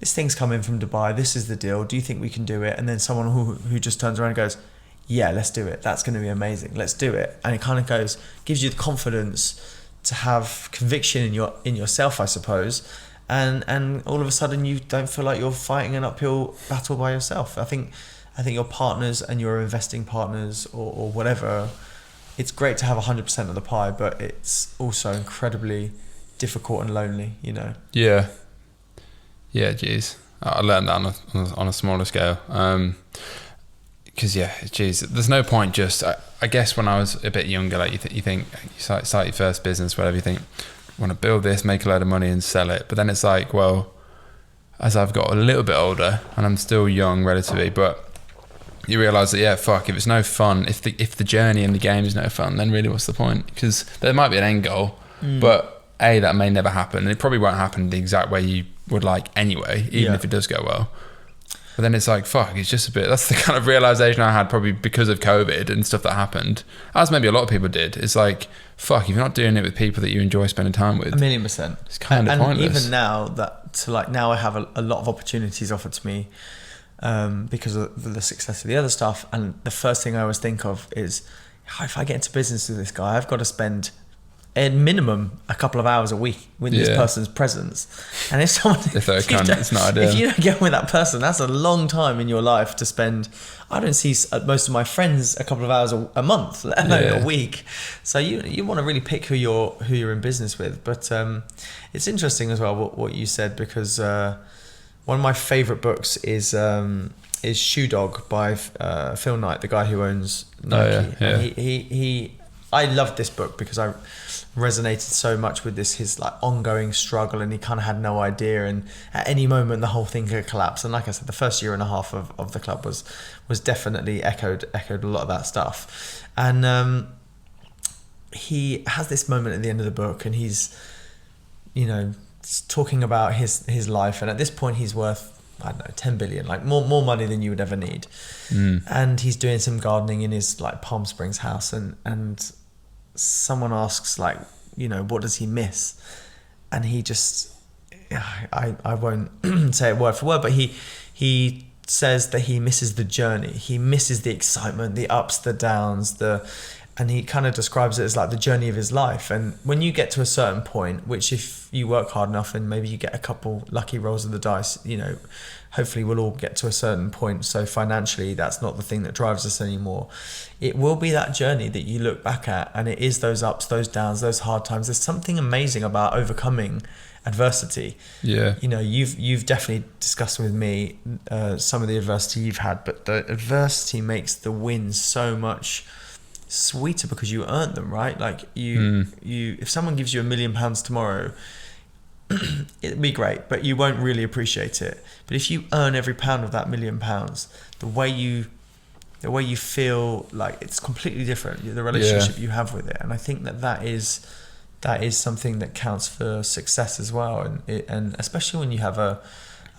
S2: this thing's coming from Dubai, this is the deal, do you think we can do it? And then someone who just turns around and goes, yeah, let's do it. That's going to be amazing. Let's do it. And it kind of gives you the confidence to have conviction in yourself, I suppose. And all of a sudden you don't feel like you're fighting an uphill battle by yourself. I think your partners and your investing partners or whatever, it's great to have 100% of the pie, but it's also incredibly difficult and lonely,
S1: Yeah, geez. I learned that on a smaller scale. Because there's no point just. I guess when I was a bit younger, like you think you start your first business, whatever, you think, I want to build this, make a load of money and sell it. But then it's like, well, as I've got a little bit older, and I'm still young relatively, but you realise that if it's no fun, if the journey and the game is no fun, then really what's the point? Because there might be an end goal, but that may never happen, and it probably won't happen the exact way you would like anyway, even if it does go well. But then it's like, it's just a bit, that's the kind of realisation I had probably because of COVID and stuff that happened, as maybe a lot of people did. It's like, if you're not doing it with people that you enjoy spending time with.
S2: 1,000,000%.
S1: It's kind of pointless.
S2: And even now now I have a lot of opportunities offered to me because of the success of the other stuff. And the first thing I always think of is, if I get into business with this guy, I've got to spend at minimum a couple of hours a week with this person's presence. And if someone
S1: it's not ideal.
S2: If you don't get on with that person, that's a long time in your life to spend. I don't see most of my friends a couple of hours a month, let alone a week. So you want to really pick who you're in business with. But it's interesting as well what you said, because one of my favorite books is Shoe Dog by Phil Knight, the guy who owns Nike. And I loved this book because I resonated so much with his like ongoing struggle, and he kind of had no idea, and at any moment the whole thing could collapse. And like I said, the first year and a half of the club was definitely echoed a lot of that stuff. And he has this moment at the end of the book, and he's talking about his life, and at this point he's worth, I don't know, 10 billion, like more money than you would ever need. And he's doing some gardening in his like Palm Springs house, and someone asks, like, what does he miss? And he just, I won't say it word for word, but he says that he misses the journey. He misses the excitement, the ups, the downs, and he kind of describes it as like the journey of his life. And when you get to a certain point, which if you work hard enough and maybe you get a couple lucky rolls of the dice, hopefully we'll all get to a certain point. So financially, that's not the thing that drives us anymore. It will be that journey that you look back at, and it is those ups, those downs, those hard times. There's something amazing about overcoming adversity. You've definitely discussed with me some of the adversity you've had, but the adversity makes the wins so much sweeter because you earned them, right? Like you if someone gives you £1 million tomorrow, it'd be great, but you won't really appreciate it. But if you earn every pound of that £1 million, the way you feel, like, it's completely different, the relationship you have with it. And I think that is something that counts for success as well. And especially when you have a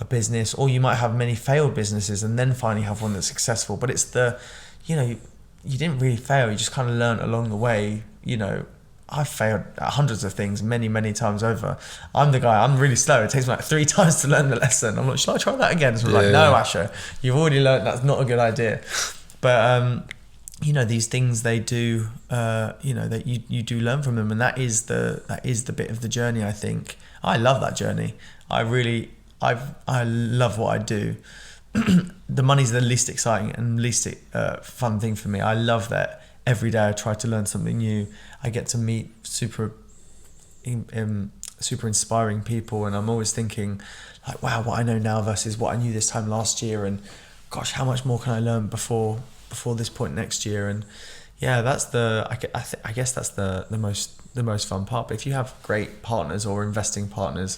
S2: business, or you might have many failed businesses and then finally have one that's successful, but it's you didn't really fail, you just kind of learned along the way. I've failed at hundreds of things many times over. I'm the guy, I'm really slow. It takes me like 3 times to learn the lesson. I'm like, should I try that again? So I'm like, no, Asha, you've already learned, that's not a good idea. But these things, they do, that you do learn from them, and that is the bit of the journey. I think I love that journey. I love what I do. The money's the least exciting and least fun thing for me. I love that every day I try to learn something new. I get to meet super inspiring people, and I'm always thinking like, wow, what I know now versus what I knew this time last year, and gosh, how much more can I learn before this point next year? And yeah, that's I guess that's the most fun part. But if you have great partners or investing partners,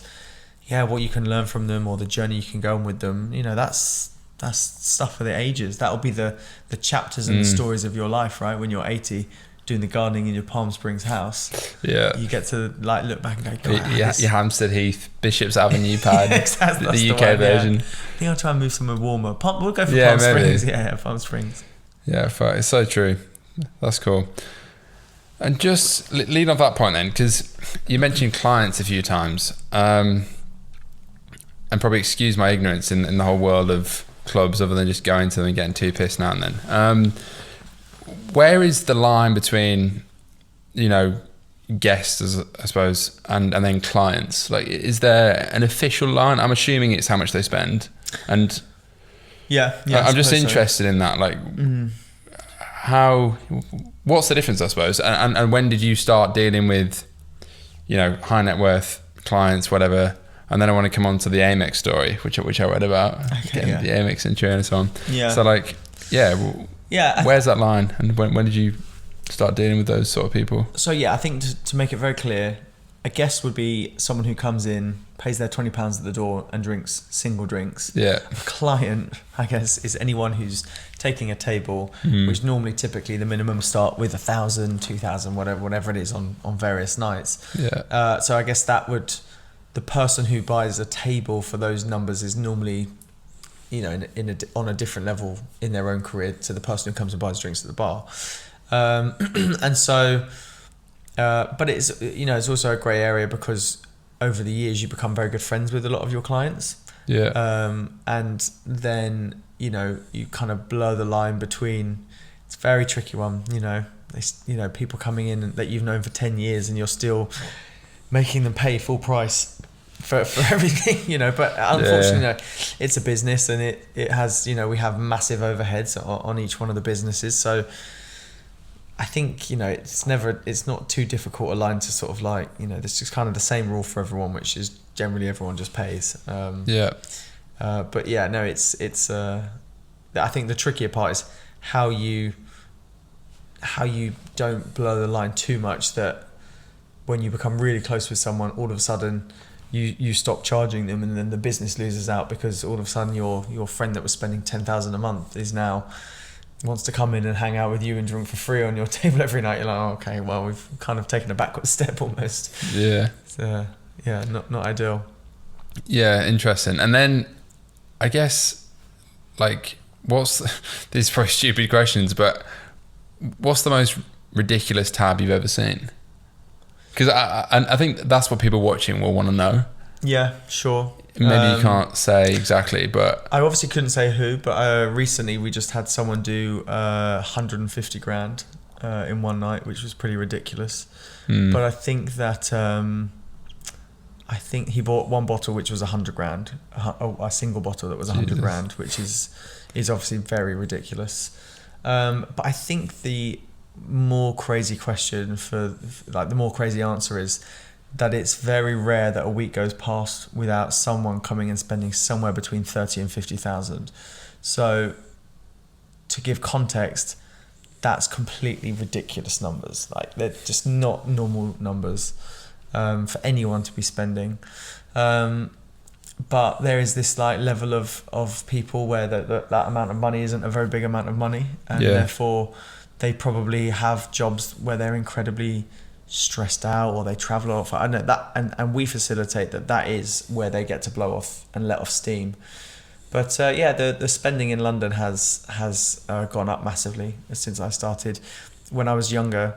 S2: yeah, what you can learn from them or the journey you can go on with them, that's stuff for the ages. That'll be the chapters and the stories of your life, right? When you're 80, doing the gardening in your Palm Springs house, you get to like look back and go,
S1: your Hampstead Heath, Bishop's Avenue pad,
S2: exactly,
S1: the UK version.
S2: Yeah. I think I'll try and move somewhere warmer. We'll go for Palm Springs. Yeah, Palm Springs.
S1: Yeah, it's so true. That's cool. And just lead off that point then, because you mentioned clients a few times, and probably excuse my ignorance in the whole world of clubs, other than just going to them and getting too pissed now and then. Where is the line between, guests, I suppose, and then clients? Like, is there an official line? I'm assuming it's how much they spend. And
S2: yeah,
S1: I'm just interested in that. Like, what's the difference, I suppose? And when did you start dealing with, high net worth clients, whatever? And then I want to come on to the Amex story, which I read about, the Amex insurance and so on.
S2: Yeah.
S1: So like, where's that line? And when did you start dealing with those sort of people?
S2: So yeah, I think to make it very clear, a guest would be someone who comes in, pays their £20 at the door and drinks single drinks.
S1: Yeah.
S2: A client, I guess, is anyone who's taking a table, which normally typically the minimum start with 1,000, 2,000, whatever it is on various nights.
S1: Yeah.
S2: So I guess the person who buys a table for those numbers is normally, on a different level in their own career to the person who comes and buys drinks at the bar. And so, but it's also a grey area because over the years you become very good friends with a lot of your clients.
S1: Yeah.
S2: And then, you kind of blur the line between, it's a very tricky one, people coming in that you've known for 10 years and you're still making them pay full price for everything, but unfortunately, it's a business and it has, we have massive overheads on each one of the businesses. So I think, it's not too difficult a line to sort of like, there's just kind of the same rule for everyone, which is generally everyone just pays. But yeah, no, it's I think the trickier part is how you don't blow the line too much that when you become really close with someone, all of a sudden you stop charging them, and then the business loses out because all of a sudden your friend that was spending 10,000 a month is now wants to come in and hang out with you and drink for free on your table every night. You're like, oh, okay, well, we've kind of taken a backward step almost.
S1: Yeah.
S2: So, yeah, not ideal.
S1: Yeah, interesting. And then I guess like these are probably stupid questions, but what's the most ridiculous tab you've ever seen? Because I think that's what people watching will want to know.
S2: Yeah, sure.
S1: Maybe you can't say exactly, but
S2: I obviously couldn't say who, but recently we just had someone do 150 grand in one night, which was pretty ridiculous. But I think that he bought one bottle which was 100 grand, a single bottle that was 100 grand, which is obviously very ridiculous. But I think the more crazy question the more crazy answer is that it's very rare that a week goes past without someone coming and spending somewhere between 30 and 50,000. So to give context, that's completely ridiculous numbers. Like, they're just not normal numbers for anyone to be spending. But there is this like level of people where that amount of money isn't a very big amount of money, and therefore they probably have jobs where they're incredibly stressed out, or they travel off. I know that, and we facilitate that is where they get to blow off and let off steam. But the spending in London has gone up massively since I started. When I was younger,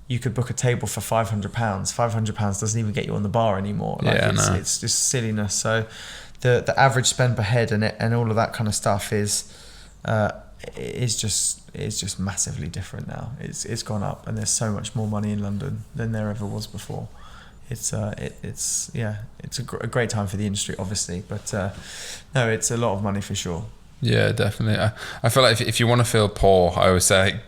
S2: you could book a table for £500. £500 doesn't even get you on the bar anymore. It's just silliness. So the average spend per head and all of that kind of stuff is just massively different now. It's gone up, and there's so much more money in London than there ever was before. It's a great time for the industry, obviously, but no, it's a lot of money for sure.
S1: Yeah, definitely. I feel like if you want to feel poor, I always say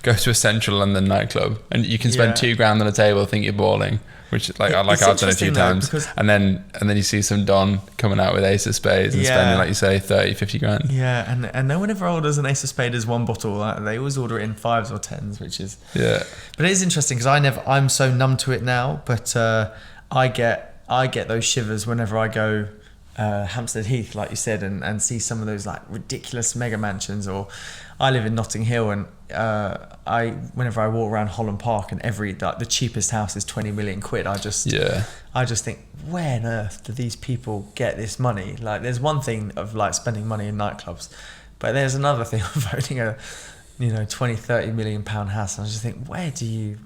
S1: go to a central London nightclub and you can spend £2,000 on a table, think you're balling, which I've done a few times. And then you see some Don coming out with Ace of Spades and spending, like you say, 30-50 grand.
S2: Yeah, and no one ever orders an Ace of Spades as one bottle. They always order it in 5s or 10s, which is...
S1: Yeah.
S2: But it is interesting because I'm so numb to it now, but I get those shivers whenever I go Hampstead Heath, like you said, and see some of those like ridiculous mega mansions. Or I live in Notting Hill, and whenever I walk around Holland Park and the cheapest house is 20 million quid, I just think, where on earth do these people get this money? Like, there's one thing of like spending money in nightclubs, but there's another thing of owning a 20-30 million pound house, and I just think, where do you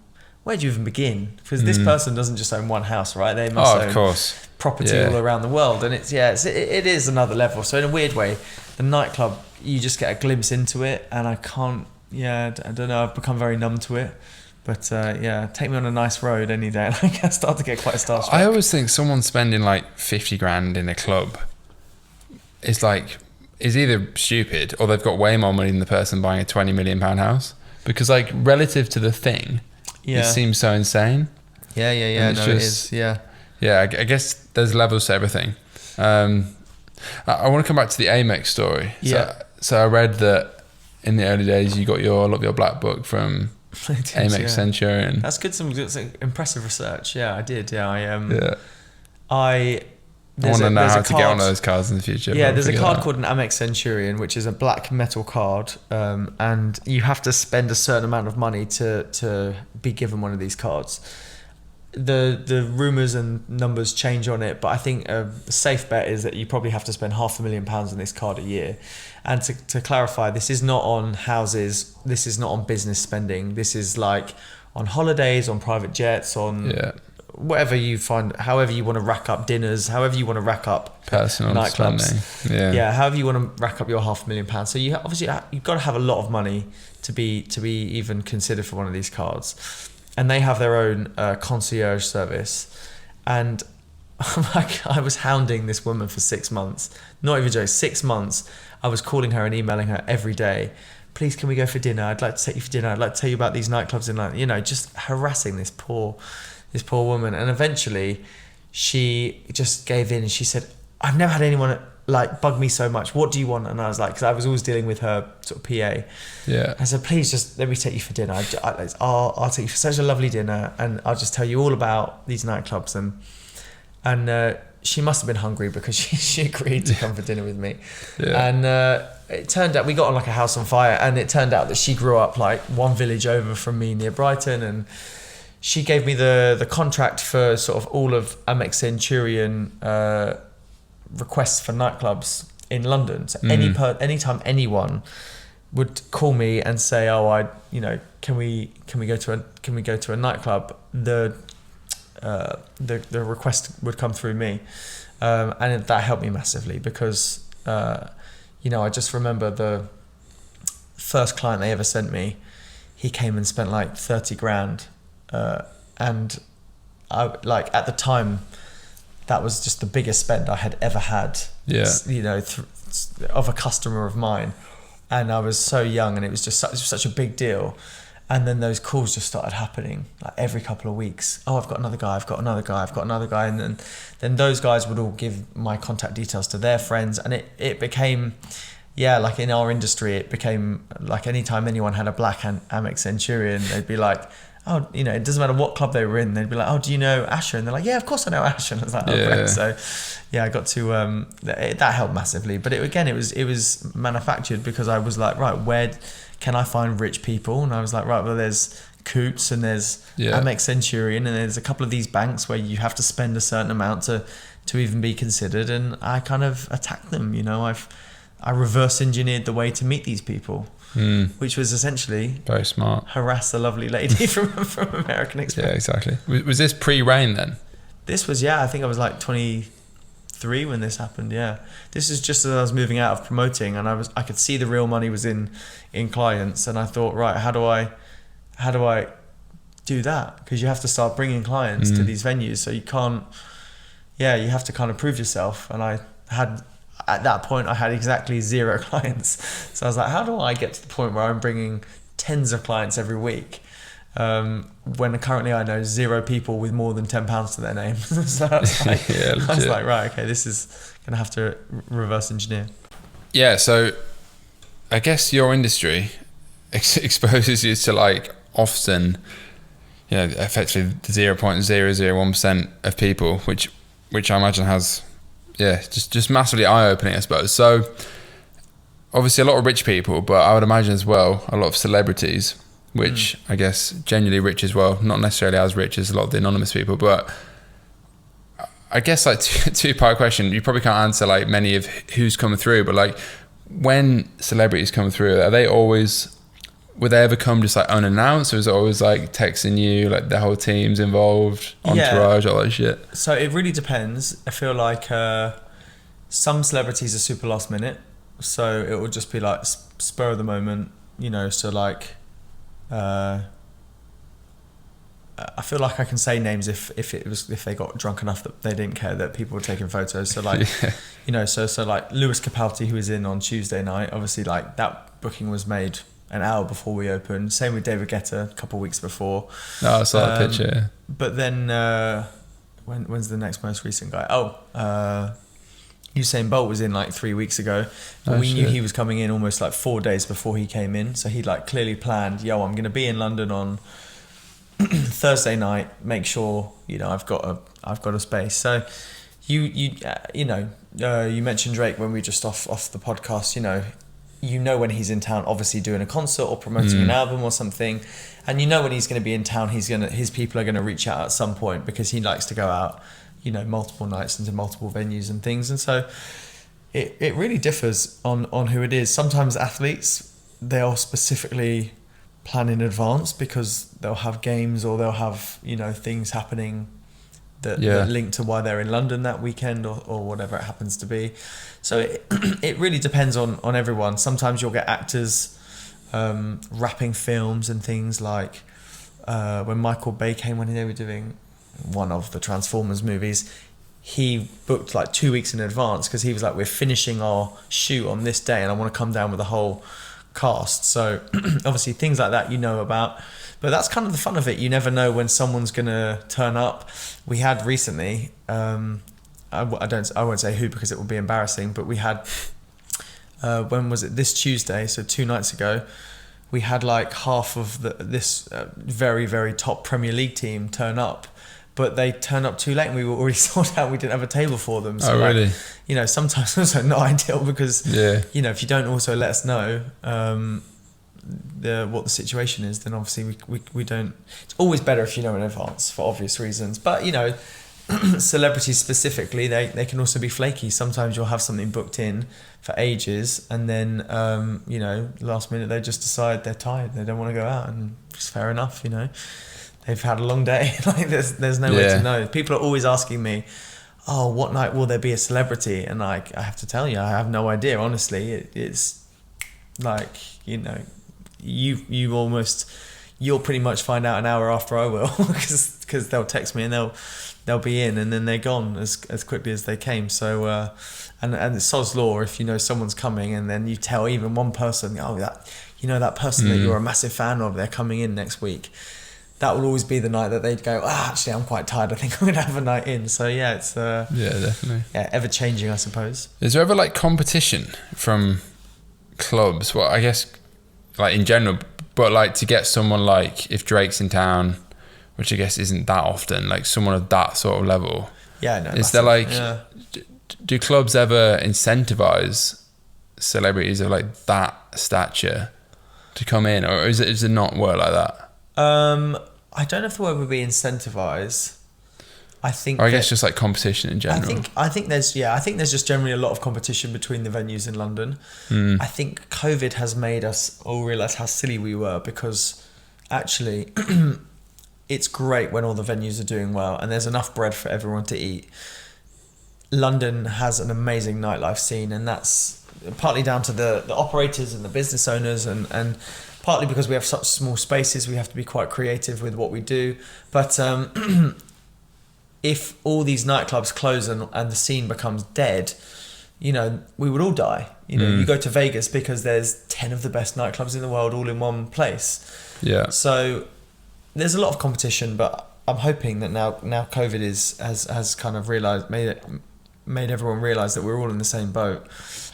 S2: even begin? Because this person doesn't just own one house, right? They must own property all around the world, and it is another level. So in a weird way, the nightclub, you just get a glimpse into it, and I don't know, I've become very numb to it. But take me on a nice road any day, and I start to get quite starstruck.
S1: I always think someone spending like 50 grand in a club is either stupid or they've got way more money than the person buying a 20 million pound house, because like relative to the thing, it seems so insane.
S2: Yeah. It is. Yeah.
S1: Yeah, I guess there's levels to everything. I want to come back to the Amex story. So I read that in the early days you got a lot of your black book from Amex Centurion.
S2: That's good. Some impressive research. Yeah, I did. Yeah,
S1: I want to know how to get on those cards in the future.
S2: Yeah, there's a card called an Amex Centurion, which is a black metal card, and you have to spend a certain amount of money to be given one of these cards. The rumours and numbers change on it, but I think a safe bet is that you probably have to spend £500,000 on this card a year. And to clarify, this is not on houses, this is not on business spending, this is like on holidays, on private jets, on whatever you find, however you want to rack up dinners, however you want to rack up
S1: personal
S2: nightclubs,
S1: spending.
S2: However you want to rack up your £500,000. So you've got to have a lot of money to be even considered for one of these cards. And they have their own concierge service. And I was hounding this woman for 6 months. Not even joking, 6 months. I was calling her and emailing her every day. Please, can we go for dinner? I'd like to take you for dinner. I'd like to tell you about these nightclubs in just harassing this poor woman. And eventually she just gave in and she said, I've never had anyone like bug me so much. What do you want? And I was like, because I was always dealing with her sort of PA. Yeah. I said, please just let me take you for dinner. I'll take you for such a lovely dinner, and I'll just tell you all about these nightclubs. And she must have been hungry because she agreed to come for dinner with me. Yeah. And it turned out we got on like a house on fire, and it turned out that she grew up like one village over from me near Brighton, and she gave me the contract for sort of all of Amex Centurion requests for nightclubs in London. So anytime anyone would call me and say, can we go to a nightclub, the request would come through me, and that helped me massively because I just remember the first client they ever sent me, he came and spent like 30 grand, and I like at the time that was just the biggest spend I had ever had, of a customer of mine. And I was so young, and it was such a big deal. And then those calls just started happening like every couple of weeks. Oh, I've got another guy, I've got another guy, I've got another guy. And then those guys would all give my contact details to their friends. And it became, like in our industry, it became like anytime anyone had a black Amex Centurion, they'd be like, oh, it doesn't matter what club they were in. They'd be like, oh, do you know Asha? And they're like, yeah, of course I know Asha. And I was like, oh, great. So, I got to, that helped massively. But it was manufactured because I was like, right, where can I find rich people? And I was like, right, well, there's Coots and there's Amex Centurion, and there's a couple of these banks where you have to spend a certain amount to even be considered. And I kind of attacked them, I reverse engineered the way to meet these people. Which was essentially
S1: very smart.
S2: Harass the lovely lady from American Express.
S1: Yeah, exactly. Was this pre-rain then?
S2: This was, I think I was like 23 when this happened. Yeah, this is just as I was moving out of promoting, and I could see the real money was in clients, and I thought, right, how do I do that? Because you have to start bringing clients to these venues, so you can't. Yeah, you have to kind of prove yourself, and I at that point I had exactly 0 clients. So I was like, how do I get to the point where I'm bringing tens of clients every week, when currently I know 0 people with more than £10 to their name? So I was like, right, okay, this is gonna have to reverse engineer.
S1: Yeah, so I guess your industry exposes you to like often, you know, effectively 0.001% of people, which I imagine has, just massively eye-opening, I suppose. So obviously a lot of rich people, but I would imagine as well a lot of celebrities, which I guess genuinely rich as well, not necessarily as rich as a lot of the anonymous people. But I guess like two-part question, you probably can't answer like many of who's coming through, but like when celebrities come through, would they ever come just like unannounced, or is it always like texting you, like the whole team's involved, entourage, all that shit?
S2: So it really depends. I feel like some celebrities are super last minute, so it will just be like spur of the moment, you know. So like I feel like I can say names if they got drunk enough that they didn't care that people were taking photos. So like you know, so like Lewis Capaldi, who was in on Tuesday night, obviously like that booking was made an hour before we opened. Same with David Guetta a couple of weeks before.
S1: Oh, I saw that picture.
S2: But then when's the next most recent guy? Usain Bolt was in like 3 weeks ago, but we knew he was coming in almost like 4 days before he came in. So he like clearly planned, I'm going to be in London on Thursday night. Make sure, you know, I've got a space. So you mentioned Drake when we were just off the podcast. You know when he's in town, obviously doing a concert or promoting an album or something, and you know when he's going to be in town, his people are going to reach out at some point, because he likes to go out, you know, multiple nights into multiple venues and things. And so it really differs on who it is. Sometimes athletes, they'll specifically plan in advance because they'll have games or they'll have, you know, things happening that link to why they're in London that weekend or whatever it happens to be. So it really depends on everyone. Sometimes you'll get actors wrapping films and things, like when Michael Bay came, when they were doing one of the Transformers movies, he booked like 2 weeks in advance because he was like, we're finishing our shoot on this day and I want to come down with the whole cast. So obviously things like that you know about, but that's kind of the fun of it. You never know when someone's gonna turn up. We had recently, I won't say who because it will be embarrassing, but we had when was it, this Tuesday, so 2 nights ago, we had like half of this very, very top Premier League team turn up, but they turned up too late and we were already sold out. We didn't have a table for them. So
S1: really?
S2: You know, sometimes also not ideal because, you know, if you don't also let us know what the situation is, then obviously we don't. It's always better if you know in advance for obvious reasons. But, you know, celebrities specifically, they can also be flaky. Sometimes you'll have something booked in for ages and then, you know, last minute they just decide they're tired. They don't want to go out, and it's fair enough, you know. They've had a long day. Like there's no way to know. People are always asking me, oh, what night will there be a celebrity? And I have to tell you, I have no idea. Honestly, it's like, you know, you'll pretty much find out an hour after I will, because they'll text me and they'll be in and then they're gone as quickly as they came. So and it's sod's law. If you know someone's coming and then you tell even one person, that person that you're a massive fan of, they're coming in next week, that will always be the night that they'd go, actually I'm quite tired, I think I'm gonna have a night in. So it's
S1: definitely
S2: ever changing, I suppose.
S1: Is there ever like competition from clubs? Well, I guess like in general, but like to get someone like, if Drake's in town, which I guess isn't that often, like someone of that sort of level, is there like do clubs ever incentivize celebrities of like that stature to come in, or does it not work like that?
S2: I don't know if the word would be incentivize. I think,
S1: or I guess just like competition in general.
S2: I think there's just generally a lot of competition between the venues in London. I think COVID has made us all realise how silly we were, because actually it's great when all the venues are doing well and there's enough bread for everyone to eat. London has an amazing nightlife scene, and that's partly down to the operators and the business owners, and partly because we have such small spaces, we have to be quite creative with what we do. But if all these nightclubs close and the scene becomes dead, we would all die. You go to Vegas because there's 10 of the best nightclubs in the world all in one place.
S1: Yeah.
S2: So there's a lot of competition, but I'm hoping that now COVID has kind of made everyone realize that we're all in the same boat.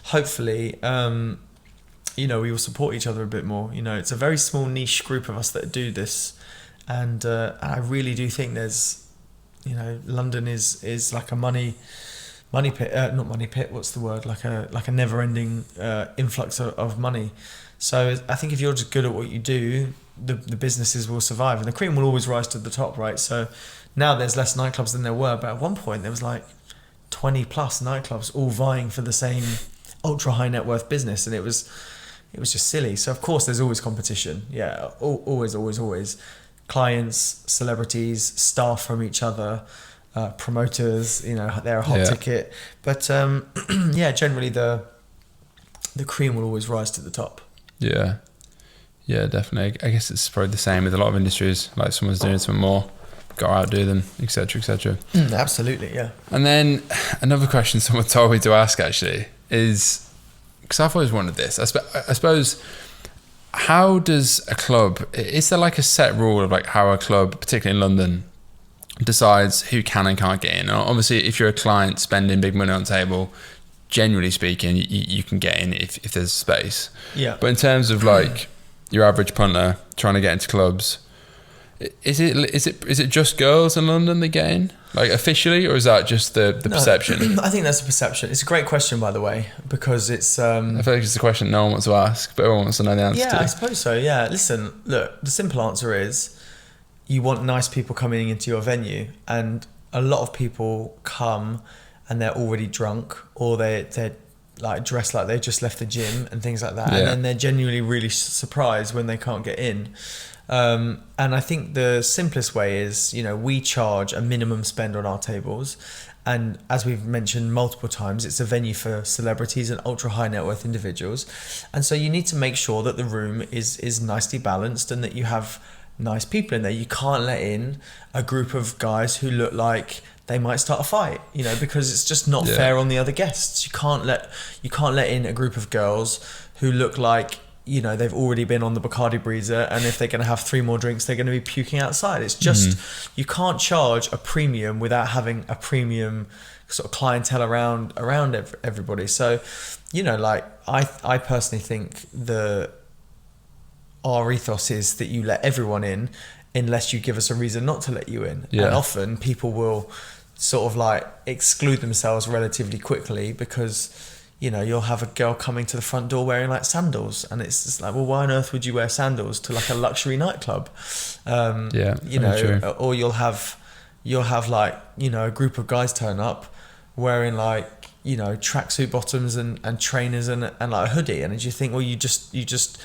S2: Hopefully, we will support each other a bit more. It's a very small niche group of us that do this, and I really do think there's, London is like a money pit, not money pit. What's the word? Like a never-ending influx of money. So I think if you're just good at what you do, the businesses will survive, and the cream will always rise to the top, right? So now there's less nightclubs than there were, but at one point there was like 20 plus nightclubs all vying for the same ultra high net worth business, and it was just silly. So of course there's always competition. Yeah, always. Clients, celebrities, staff from each other, promoters, they're a hot ticket. But generally the cream will always rise to the top.
S1: Yeah, definitely. I guess it's probably the same with a lot of industries. Like someone's doing something more, got to outdo them, etc., etc.
S2: Absolutely, yeah.
S1: And then another question someone told me to ask actually is, because I've always wanted this, I suppose, how does a club, is there like a set rule of like how a club, particularly in London, decides who can and can't get in? And obviously, if you're a client spending big money on the table, generally speaking, you can get in if there's space.
S2: Yeah.
S1: But in terms of like your average punter trying to get into clubs, is it just girls in London that get in, like officially, or is that just the perception?
S2: I think that's a perception. It's a great question, by the way, because it's
S1: I feel like it's a question no one wants to ask, but everyone wants to know the answer to.
S2: Yeah, I suppose so. Yeah, listen, look, the simple answer is you want nice people coming into your venue, and a lot of people come and they're already drunk, or they're like dressed like they just left the gym and things like that, and then they're genuinely really surprised when they can't get in. And I think the simplest way is, we charge a minimum spend on our tables, and as we've mentioned multiple times, it's a venue for celebrities and ultra high net worth individuals, and so you need to make sure that the room is nicely balanced and that you have nice people in there. You can't let in a group of guys who look like they might start a fight, because it's just not fair on the other guests. You can't let in a group of girls who look like, they've already been on the Bacardi Breezer, and if they're going to have 3 more drinks, they're going to be puking outside. It's just, you can't charge a premium without having a premium sort of clientele around everybody. So, I personally think our ethos is that you let everyone in unless you give us a reason not to let you in. And often people will sort of like exclude themselves relatively quickly because, you'll have a girl coming to the front door wearing like sandals, and it's just like, well, why on earth would you wear sandals to like a luxury nightclub? Or you'll have like, a group of guys turn up wearing like, tracksuit bottoms and trainers and like a hoodie, and you think, well, you just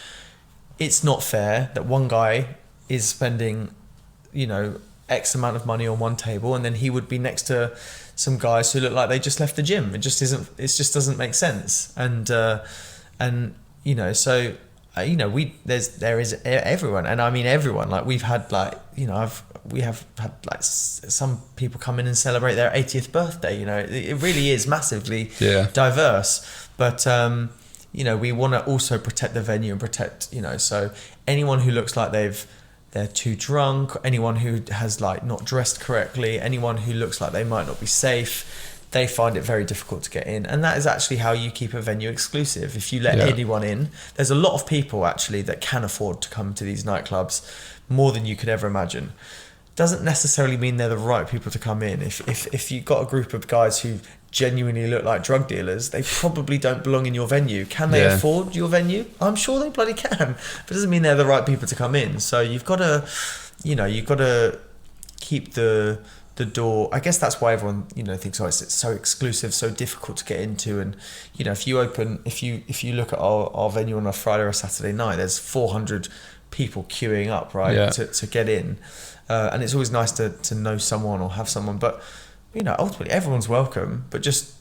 S2: it's not fair that one guy is spending, X amount of money on one table, and then he would be next to some guys who look like they just left the gym. It just doesn't make sense. And so there is everyone, and I mean everyone. Like we've had like, we have had like some people come in and celebrate their 80th birthday. It really is massively diverse. But we want to also protect the venue and protect, so anyone who looks like they're too drunk, anyone who has like not dressed correctly, anyone who looks like they might not be safe, they find it very difficult to get in. And that is actually how you keep a venue exclusive. If you let anyone in, there's a lot of people actually that can afford to come to these nightclubs, more than you could ever imagine. Doesn't necessarily mean they're the right people to come in. If you've got a group of guys who genuinely look like drug dealers, they probably don't belong in your venue. Can they afford your venue? I'm sure they bloody can, but it doesn't mean they're the right people to come in. So you've got to keep the door. I guess that's why everyone thinks, oh, it's so exclusive, so difficult to get into. And if you look at our venue on a Friday or a Saturday night, there's 400 people queuing up, right, to get in. And it's always nice to know someone or have someone, but ultimately everyone's welcome, but just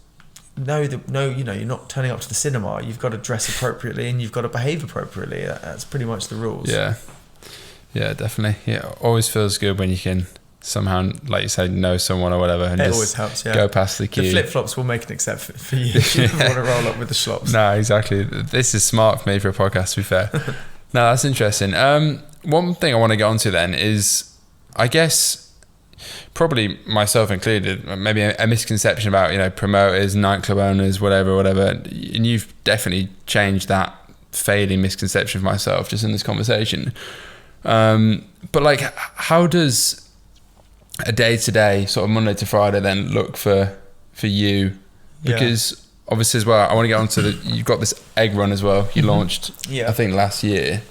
S2: know you're not turning up to the cinema. You've got to dress appropriately and you've got to behave appropriately. That's pretty much the rules.
S1: Yeah, definitely. Yeah, always feels good when you can somehow, like you said, know someone or whatever, and
S2: it
S1: just
S2: always helps. Yeah,
S1: go past the queue.
S2: The flip flops will make an exception for you if you want to roll up with the schlops.
S1: No, exactly. This is smart for me for a podcast, to be fair. No, that's interesting. One thing I want to get onto then is, I guess, probably myself included, maybe a misconception about, promoters, nightclub owners, whatever. And you've definitely changed that fading misconception for myself just in this conversation. But like, how does a day-to-day sort of Monday to Friday then look for you? Because obviously as well, I want to get onto you've got this egg run as well. You launched, I think last year,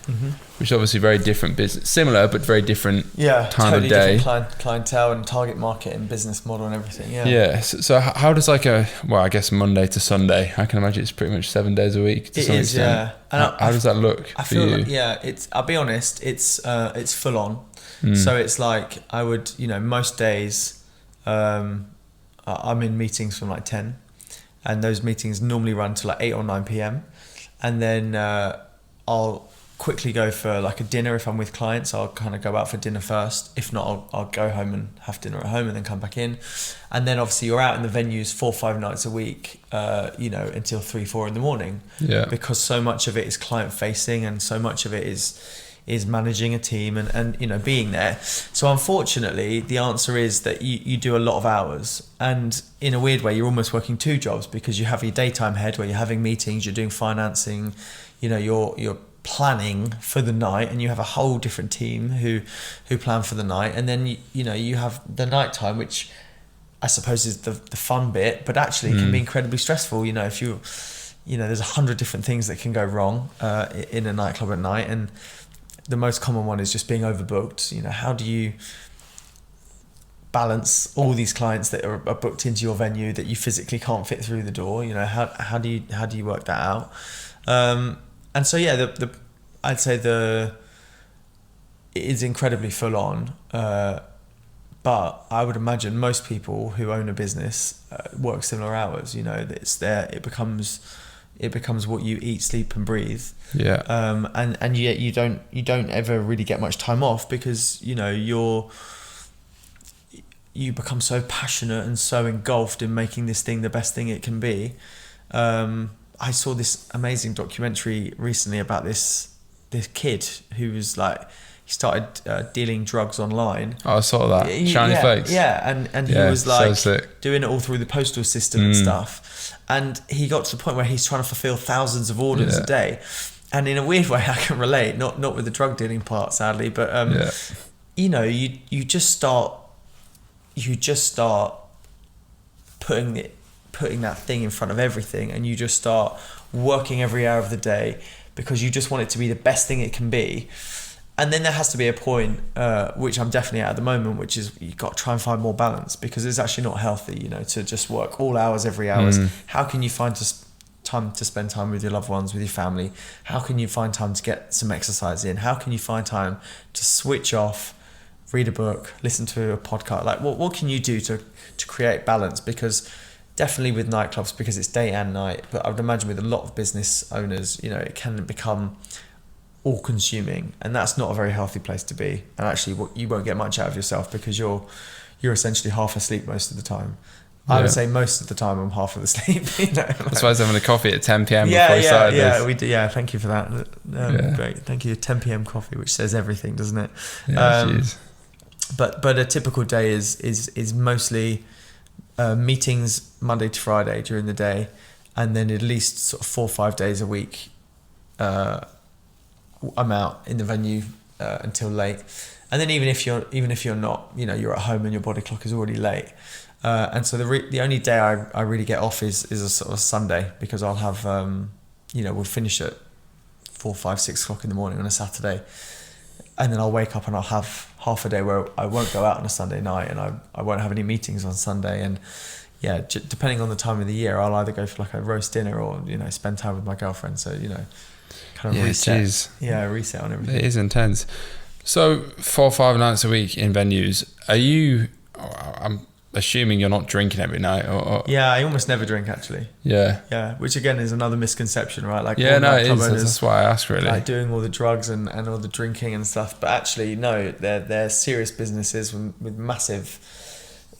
S1: which is obviously very different business, similar but very different time
S2: totally
S1: of day.
S2: Different clientele and target market and business model and everything.
S1: Yeah. So how does I guess Monday to Sunday, I can imagine it's pretty much 7 days a week to some extent. And how does that look for you?
S2: Like, I'll be honest, it's full on. So it's like I would, most days I'm in meetings from like 10, and those meetings normally run to like 8 or 9 p.m. And then I'll quickly go for like a dinner. If I'm with clients, I'll kind of go out for dinner first. If not, I'll go home and have dinner at home and then come back in. And then obviously you're out in the venues 4 or 5 nights a week, until 3, 4 in the morning. Yeah. Because so much of it is client facing and so much of it is managing a team and being there. So unfortunately, the answer is that you do a lot of hours, and in a weird way, you're almost working 2 jobs, because you have your daytime head where you're having meetings, you're doing financing, you're planning for the night, and you have a whole different team who plan for the night, and then you have the nighttime, which I suppose is the fun bit, but actually can be incredibly stressful. If you there's 100 different things that can go wrong in a nightclub at night, and the most common one is just being overbooked. How do you balance all these clients that are booked into your venue that you physically can't fit through the door? How do you work that out? And so I'd say it is incredibly full on. But I would imagine most people who own a business work similar hours. It's there. It becomes what you eat, sleep, and breathe. Yeah. And yet you don't ever really get much time off, because you become so passionate and so engulfed in making this thing the best thing it can be. I saw this amazing documentary recently about this kid who was like, he started dealing drugs online.
S1: Oh, I saw that. Shiny Flakes.
S2: Yeah, and he was like doing it all through the postal system and stuff. And he got to the point where he's trying to fulfill thousands of orders a day. And in a weird way, I can relate, not with the drug dealing part, sadly, but you just start putting that thing in front of everything, and you just start working every hour of the day because you just want it to be the best thing it can be. And then there has to be a point, which I'm definitely at the moment, which is you've got to try and find more balance, because it's actually not healthy, to just work all hours every hour. How can you find time to spend time with your loved ones, with your family? How can you find time to get some exercise in? How can you find time to switch off, read a book, listen to a podcast? Like, what can you do to create balance? Because definitely with nightclubs, because it's day and night, but I would imagine with a lot of business owners, it can become all consuming, and that's not a very healthy place to be. And actually you won't get much out of yourself, because you're essentially half asleep most of the time. I would say most of the time I'm half asleep.
S1: That's why I was having a coffee at 10 p.m. before we started this.
S2: We do. Yeah, thank you for that. Great, thank you. 10 p.m. coffee, which says everything, doesn't it? But a typical day is mostly meetings Monday to Friday during the day, and then at least sort of 4 or 5 days a week I'm out in the venue until late. And then even if you're not, you're at home and your body clock is already late. And so the only day I really get off is a sort of Sunday, because I'll have we'll finish at 4, 5, 6 o'clock in the morning on a Saturday, and then I'll wake up and I'll have half a day where I won't go out on a Sunday night, and I won't have any meetings on Sunday. And depending on the time of the year, I'll either go for like a roast dinner or spend time with my girlfriend. So kind of reset. Reset on everything.
S1: It is intense. So 4 or 5 nights a week in venues. Are you? I'm assuming you're not drinking every night, or
S2: Yeah, I almost never drink actually.
S1: Yeah,
S2: Which again is another misconception, right? Like
S1: yeah,
S2: all
S1: no, it
S2: nightclub
S1: is.
S2: owners,
S1: That's why I asked, really.
S2: like doing all the drugs and all the drinking and stuff, but actually no, they're serious businesses with massive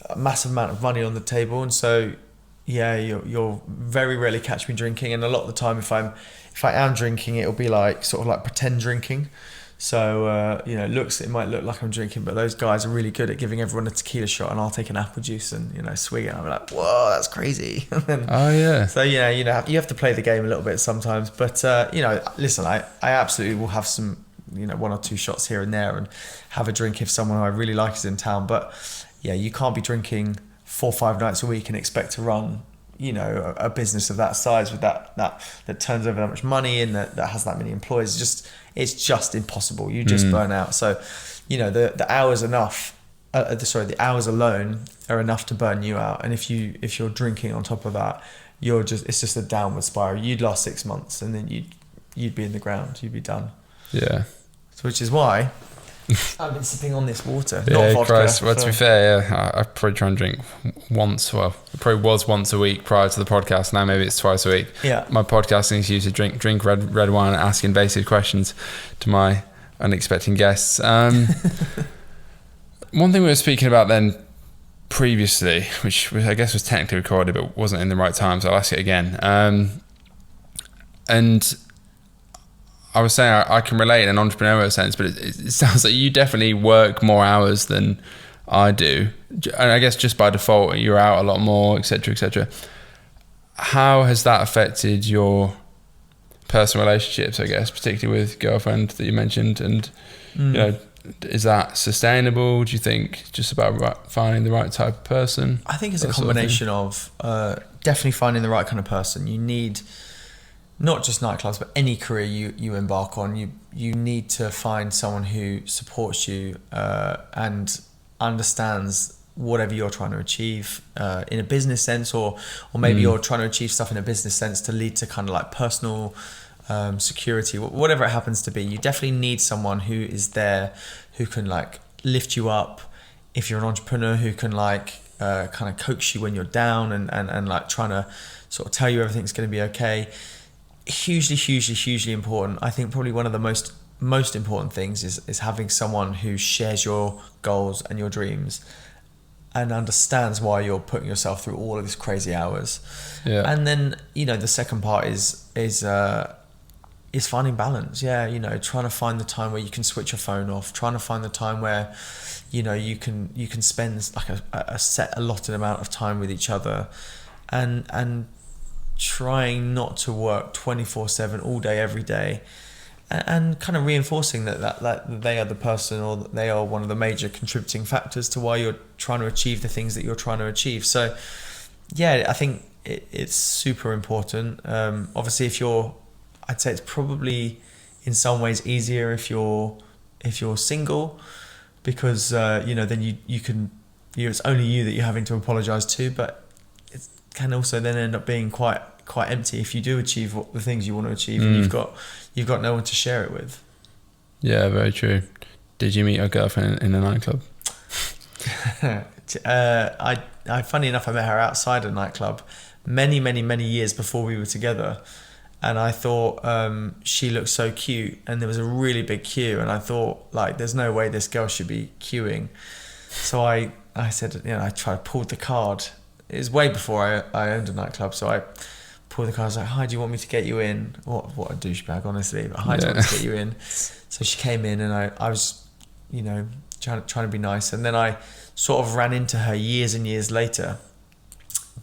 S2: amount of money on the table, and so yeah, you'll very rarely catch me drinking, and a lot of the time if I am drinking, it'll be like sort of like pretend drinking. So it might look like I'm drinking, but those guys are really good at giving everyone a tequila shot, and I'll take an apple juice and swig it. And I'm like, whoa, that's crazy. And then,
S1: Oh yeah.
S2: so you have to play the game a little bit sometimes. But listen, I absolutely will have some 1 or 2 shots here and there, and have a drink if someone I really like is in town. But yeah, you can't be drinking 4 or 5 nights a week and expect to run a business of that size with that turns over that much money and that has that many employees. It's just impossible. You just burn out. So the hours the hours alone are enough to burn you out, and if you're drinking on top of that, it's just a downward spiral. You'd last 6 months and then you'd be in the ground, you'd be done.
S1: Yeah.
S2: So which is why I've been sipping on this water,
S1: Yeah,
S2: not vodka.
S1: Christ. Well, to be fair, yeah, I probably try and drink once. Well, it probably was once a week prior to the podcast. Now maybe it's twice a week.
S2: Yeah.
S1: My podcasting is used to drink red wine and ask invasive questions to my unexpected guests. One thing we were speaking about then previously, which I guess was technically recorded but wasn't in the right time, so I'll ask it again. And I was saying I can relate in an entrepreneurial sense, but it sounds like you definitely work more hours than I do. And I guess just by default, you're out a lot more, et cetera, et cetera. How has that affected your personal relationships, I guess, particularly with girlfriend that you mentioned? And, is that sustainable? Do you think just about finding the right type of person?
S2: I think it's a combination of definitely finding the right kind of person. You need... not just nightclubs, but any career you embark on, you need to find someone who supports you and understands whatever you're trying to achieve in a business sense, or maybe you're trying to achieve stuff in a business sense to lead to kind of like personal security, whatever it happens to be. You definitely need someone who is there, who can like lift you up. If you're an entrepreneur, who can like kind of coax you when you're down and like trying to sort of tell you everything's going to be okay. Hugely important. I think probably one of the most important things is having someone who shares your goals and your dreams and understands why you're putting yourself through all of these crazy hours. Yeah. And then the second part is finding balance. Trying to find the time where you can switch your phone off, trying to find the time where you can spend like a set allotted amount of time with each other, and trying not to work 24/7 all day every day, and kind of reinforcing that they are the person, or that they are one of the major contributing factors to why you're trying to achieve the things that you're trying to achieve. So yeah, I think it's super important. Obviously I'd say it's probably in some ways easier if you're single, because then you can it's only you that you're having to apologize to, but can also then end up being quite empty if you do achieve the things you want to achieve, and you've got no one to share it with. Yeah, very true. Did you meet your girlfriend in a nightclub? I funny enough, I met her outside a nightclub many years before we were together, and I thought she looked so cute, and there was a really big queue, and I thought like, there's no way this girl should be queuing. So I said, I pulled the card. It was way before I owned a nightclub, so I pulled the card. I was like, "Hi, do you want me to get you in?" What a douchebag, honestly. But hi, do you want me to get you in? So she came in, and I was, trying to be nice, and then I sort of ran into her years and years later.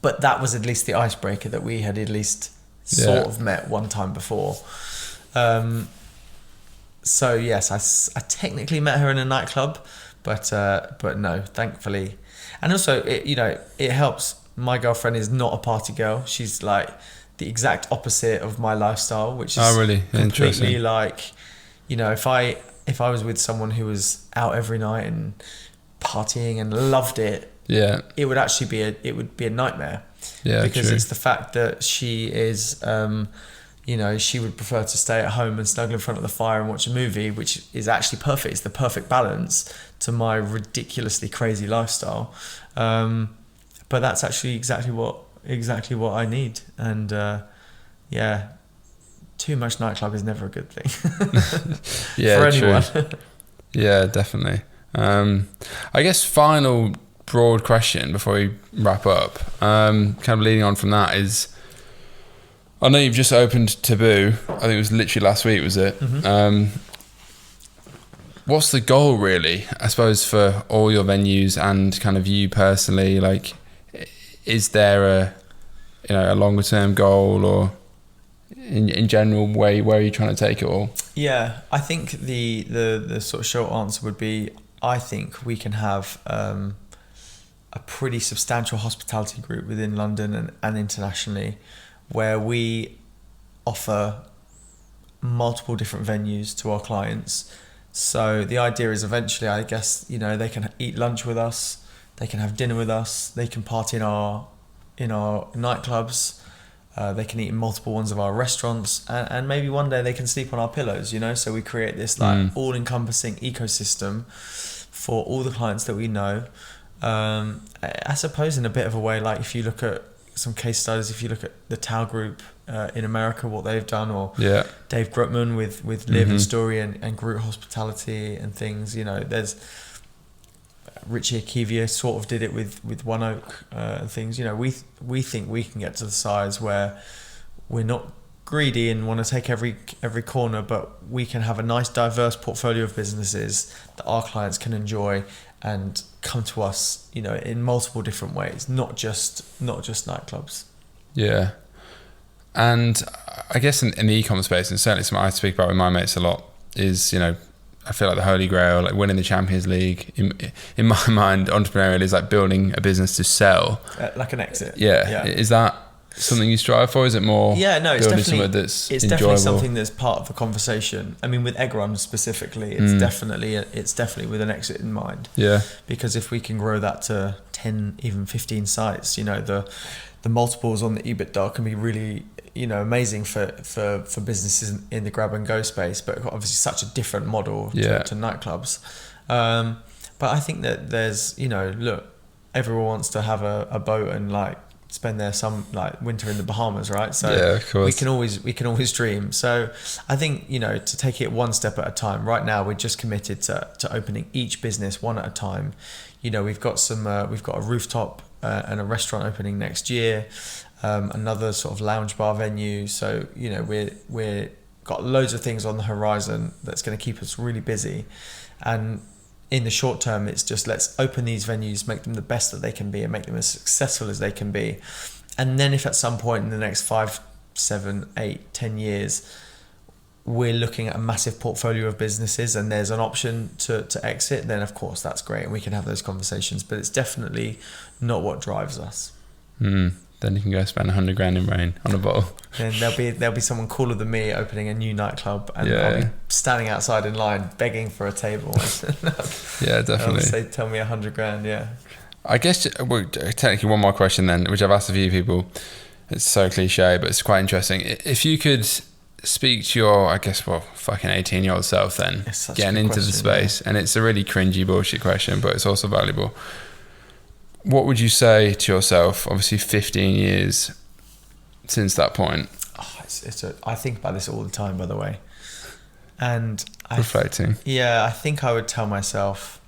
S2: But that was at least the icebreaker, that we had at least sort of met one time before. So yes, I technically met her in a nightclub, but no, thankfully. And also, it helps. My girlfriend is not a party girl. She's like the exact opposite of my lifestyle, which is
S1: really
S2: completely like, if I was with someone who was out every night and partying and loved it, it would actually be a nightmare. Yeah, because true. It's the fact that she is, she would prefer to stay at home and snuggle in front of the fire and watch a movie, which is actually perfect. It's the perfect balance to my ridiculously crazy lifestyle. but that's actually exactly what I need. And yeah, too much nightclub is never a good thing.
S1: Yeah,
S2: for anyone.
S1: true. Yeah, definitely. I guess final broad question before we wrap up, kind of leading on from that is, I know you've just opened Taboo. I think it was literally last week, was it?
S2: Mm-hmm.
S1: What's the goal really, I suppose, for all your venues and kind of you personally? Like, is there a longer term goal, or in general, where are you trying to take it all?
S2: Yeah, I think the sort of short answer would be, I think we can have a pretty substantial hospitality group within London and internationally, where we offer multiple different venues to our clients. So the idea is eventually, I guess, they can eat lunch with us, they can have dinner with us, they can party in our nightclubs, they can eat in multiple ones of our restaurants, and maybe one day they can sleep on our pillows, so we create this all-encompassing ecosystem for all the clients that we know. I suppose in a bit of a way, like if you look at some case studies, if you look at the Tao Group in America, what they've done, or Dave Grutman with Live and Story and Group Hospitality and things, there's Richie Akivia sort of did it with One Oak and things. We think we can get to the size where we're not greedy and want to take every corner, but we can have a nice diverse portfolio of businesses that our clients can enjoy and come to us, in multiple different ways, not just nightclubs.
S1: Yeah. And I guess in the e-commerce space, and certainly something I speak about with my mates a lot, is, I feel like the holy grail, like winning the Champions League, in my mind, entrepreneurial is like building a business to sell.
S2: Like an exit.
S1: Yeah. Is that something you strive for? Is it more
S2: it's
S1: building something that's
S2: it's
S1: enjoyable?
S2: Definitely something that's part of the conversation. I mean, with Egg Run specifically, it's definitely with an exit in mind.
S1: Yeah.
S2: Because if we can grow that to 10, even 15 sites, the multiples on the EBITDA can be really, amazing for businesses in the grab and go space, but obviously such a different model to nightclubs. But I think that there's, look, everyone wants to have a boat and like spend their winter in the Bahamas, right? So
S1: of course.
S2: we can always dream. So I think, to take it one step at a time. Right now we're just committed to opening each business one at a time. We've got a rooftop and a restaurant opening next year, another sort of lounge bar venue. So we're got loads of things on the horizon that's going to keep us really busy. And in the short term, it's just, let's open these venues, make them the best that they can be, and make them as successful as they can be. And then if at some point in the next 5, 7, 8, 10 years, we're looking at a massive portfolio of businesses and there's an option to exit, then of course that's great and we can have those conversations. But it's definitely not what drives us.
S1: Then you can go spend 100 grand in rain on a bottle.
S2: Then there'll be someone cooler than me opening a new nightclub, and I'll be standing outside in line begging for a table.
S1: Yeah, definitely.
S2: I'll say, tell me 100 grand. Yeah.
S1: I guess technically one more question then, which I've asked a few people. It's so cliche, but it's quite interesting. If you could speak to your, I guess, fucking 18-year-old self then, getting into the space, and it's a really cringy bullshit question, but it's also valuable. What would you say to yourself, obviously 15 years since that point?
S2: I think about this all the time, by the way. And
S1: reflecting.
S2: I think I would tell myself,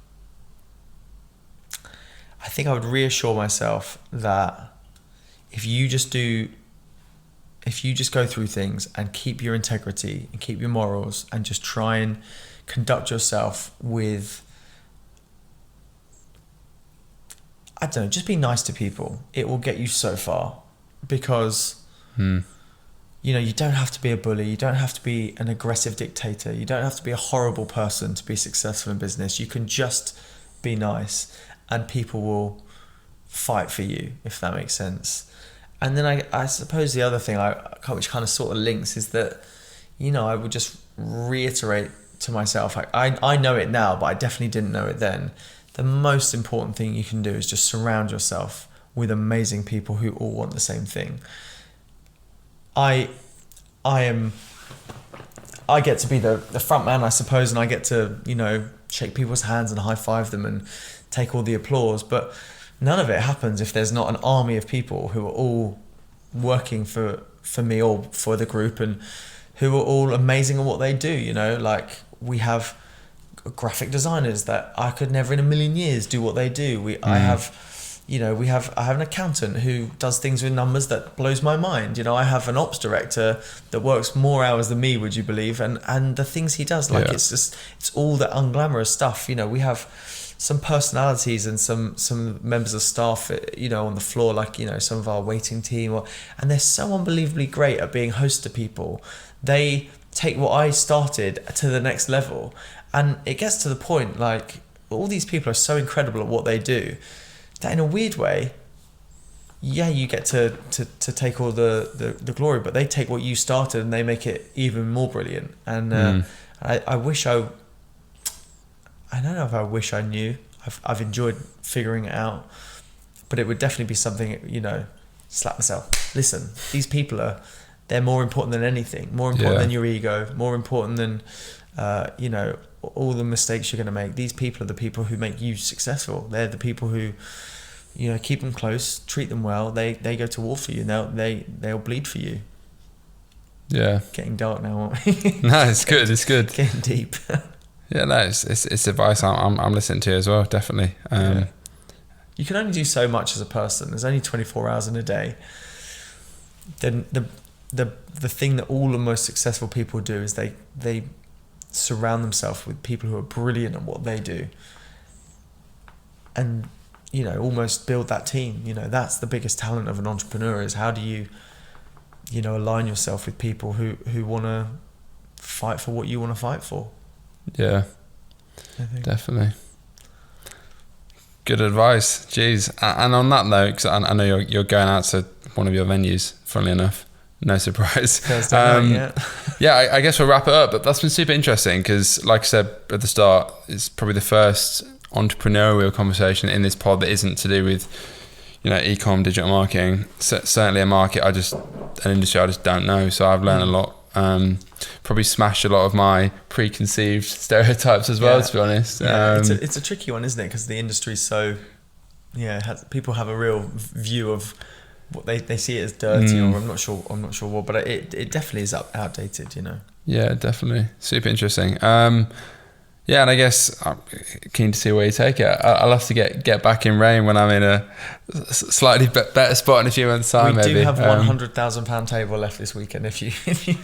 S2: I would reassure myself that if you just go through things and keep your integrity and keep your morals and just try and conduct yourself with, I don't know, just be nice to people, it will get you so far. Because you don't have to be a bully, you don't have to be an aggressive dictator, you don't have to be a horrible person to be successful in business. You can just be nice and people will fight for you, if that makes sense. And then I suppose the other thing which kind of sort of links is that, I would just reiterate to myself, I know it now, but I definitely didn't know it then. The most important thing you can do is just surround yourself with amazing people who all want the same thing. I get to be the front man, I suppose, and I get to, shake people's hands and high five them and take all the applause. But none of it happens if there's not an army of people who are all working for me or for the group, and who are all amazing at what they do. You know, like we have graphic designers that I could never in a million years do what they do. I have an accountant who does things with numbers that blows my mind. You know, I have an ops director that works more hours than me, would you believe? And the things he does, like it's all the unglamorous stuff. You know, we have some personalities and some members of staff, you know, on the floor, like, you know, some of our waiting team, and they're so unbelievably great at being hosts to people. They take what I started to the next level, and it gets to the point, like, all these people are so incredible at what they do that in a weird way, you get to take all the glory, but they take what you started and they make it even more brilliant. And I wish I don't know if I wish I knew. I've enjoyed figuring it out, but it would definitely be something, you know, slap myself. Listen, these people they're more important than anything, more important than your ego, more important than, you know, all the mistakes you're going to make. These people are the people who make you successful. They're the people who, you know, keep them close, treat them well. They go to war for you. They'll bleed for you.
S1: Yeah.
S2: Getting dark now, aren't we?
S1: No, it's good. It's good.
S2: Getting deep.
S1: Yeah, no, it's advice I'm listening to as well, definitely.
S2: You can only do so much as a person. There's only 24 hours in a day. Then the thing that all the most successful people do is they surround themselves with people who are brilliant at what they do, and, you know, almost build that team. You know, that's the biggest talent of an entrepreneur, is how do you know, align yourself with people who want to fight for what you want to fight for.
S1: Yeah, definitely. Good advice. Jeez. And on that note, because I know you're going out to one of your venues, funnily enough. No surprise.
S2: Thursday night,
S1: yeah, I guess we'll wrap it up. But that's been super interesting because, like I said at the start, it's probably the first entrepreneurial conversation in this pod that isn't to do with, you know, e-com, digital marketing. Certainly an industry I just don't know. So I've learned a lot. Probably smashed a lot of my preconceived stereotypes as well, to be honest.
S2: It's a tricky one, isn't it? Because the industry's so, people have a real view of what they see it as dirty, or I'm not sure what, but it definitely is outdated, you know. Yeah,
S1: definitely. Super interesting. Yeah, and I guess I'm keen to see where you take it. I'll have to get back in rain when I'm in a slightly better spot in a few months' time.
S2: We do have £100,000 table left this weekend. If you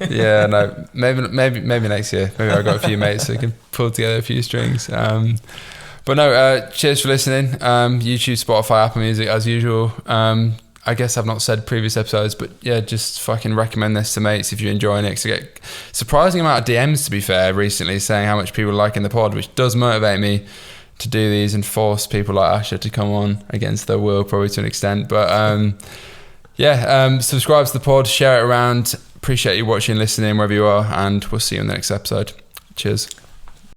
S1: yeah, no, maybe next year. Maybe I've got a few mates who can pull together a few strings. But no, cheers for listening. YouTube, Spotify, Apple Music as usual. I guess I've not said previous episodes, but yeah, just fucking recommend this to mates if you're enjoying it. Cause I get surprising amount of DMs, to be fair, recently saying how much people are liking the pod, which does motivate me to do these and force people like Asha to come on against their will, probably to an extent. But subscribe to the pod, share it around. Appreciate you watching, listening, wherever you are, and we'll see you in the next episode. Cheers.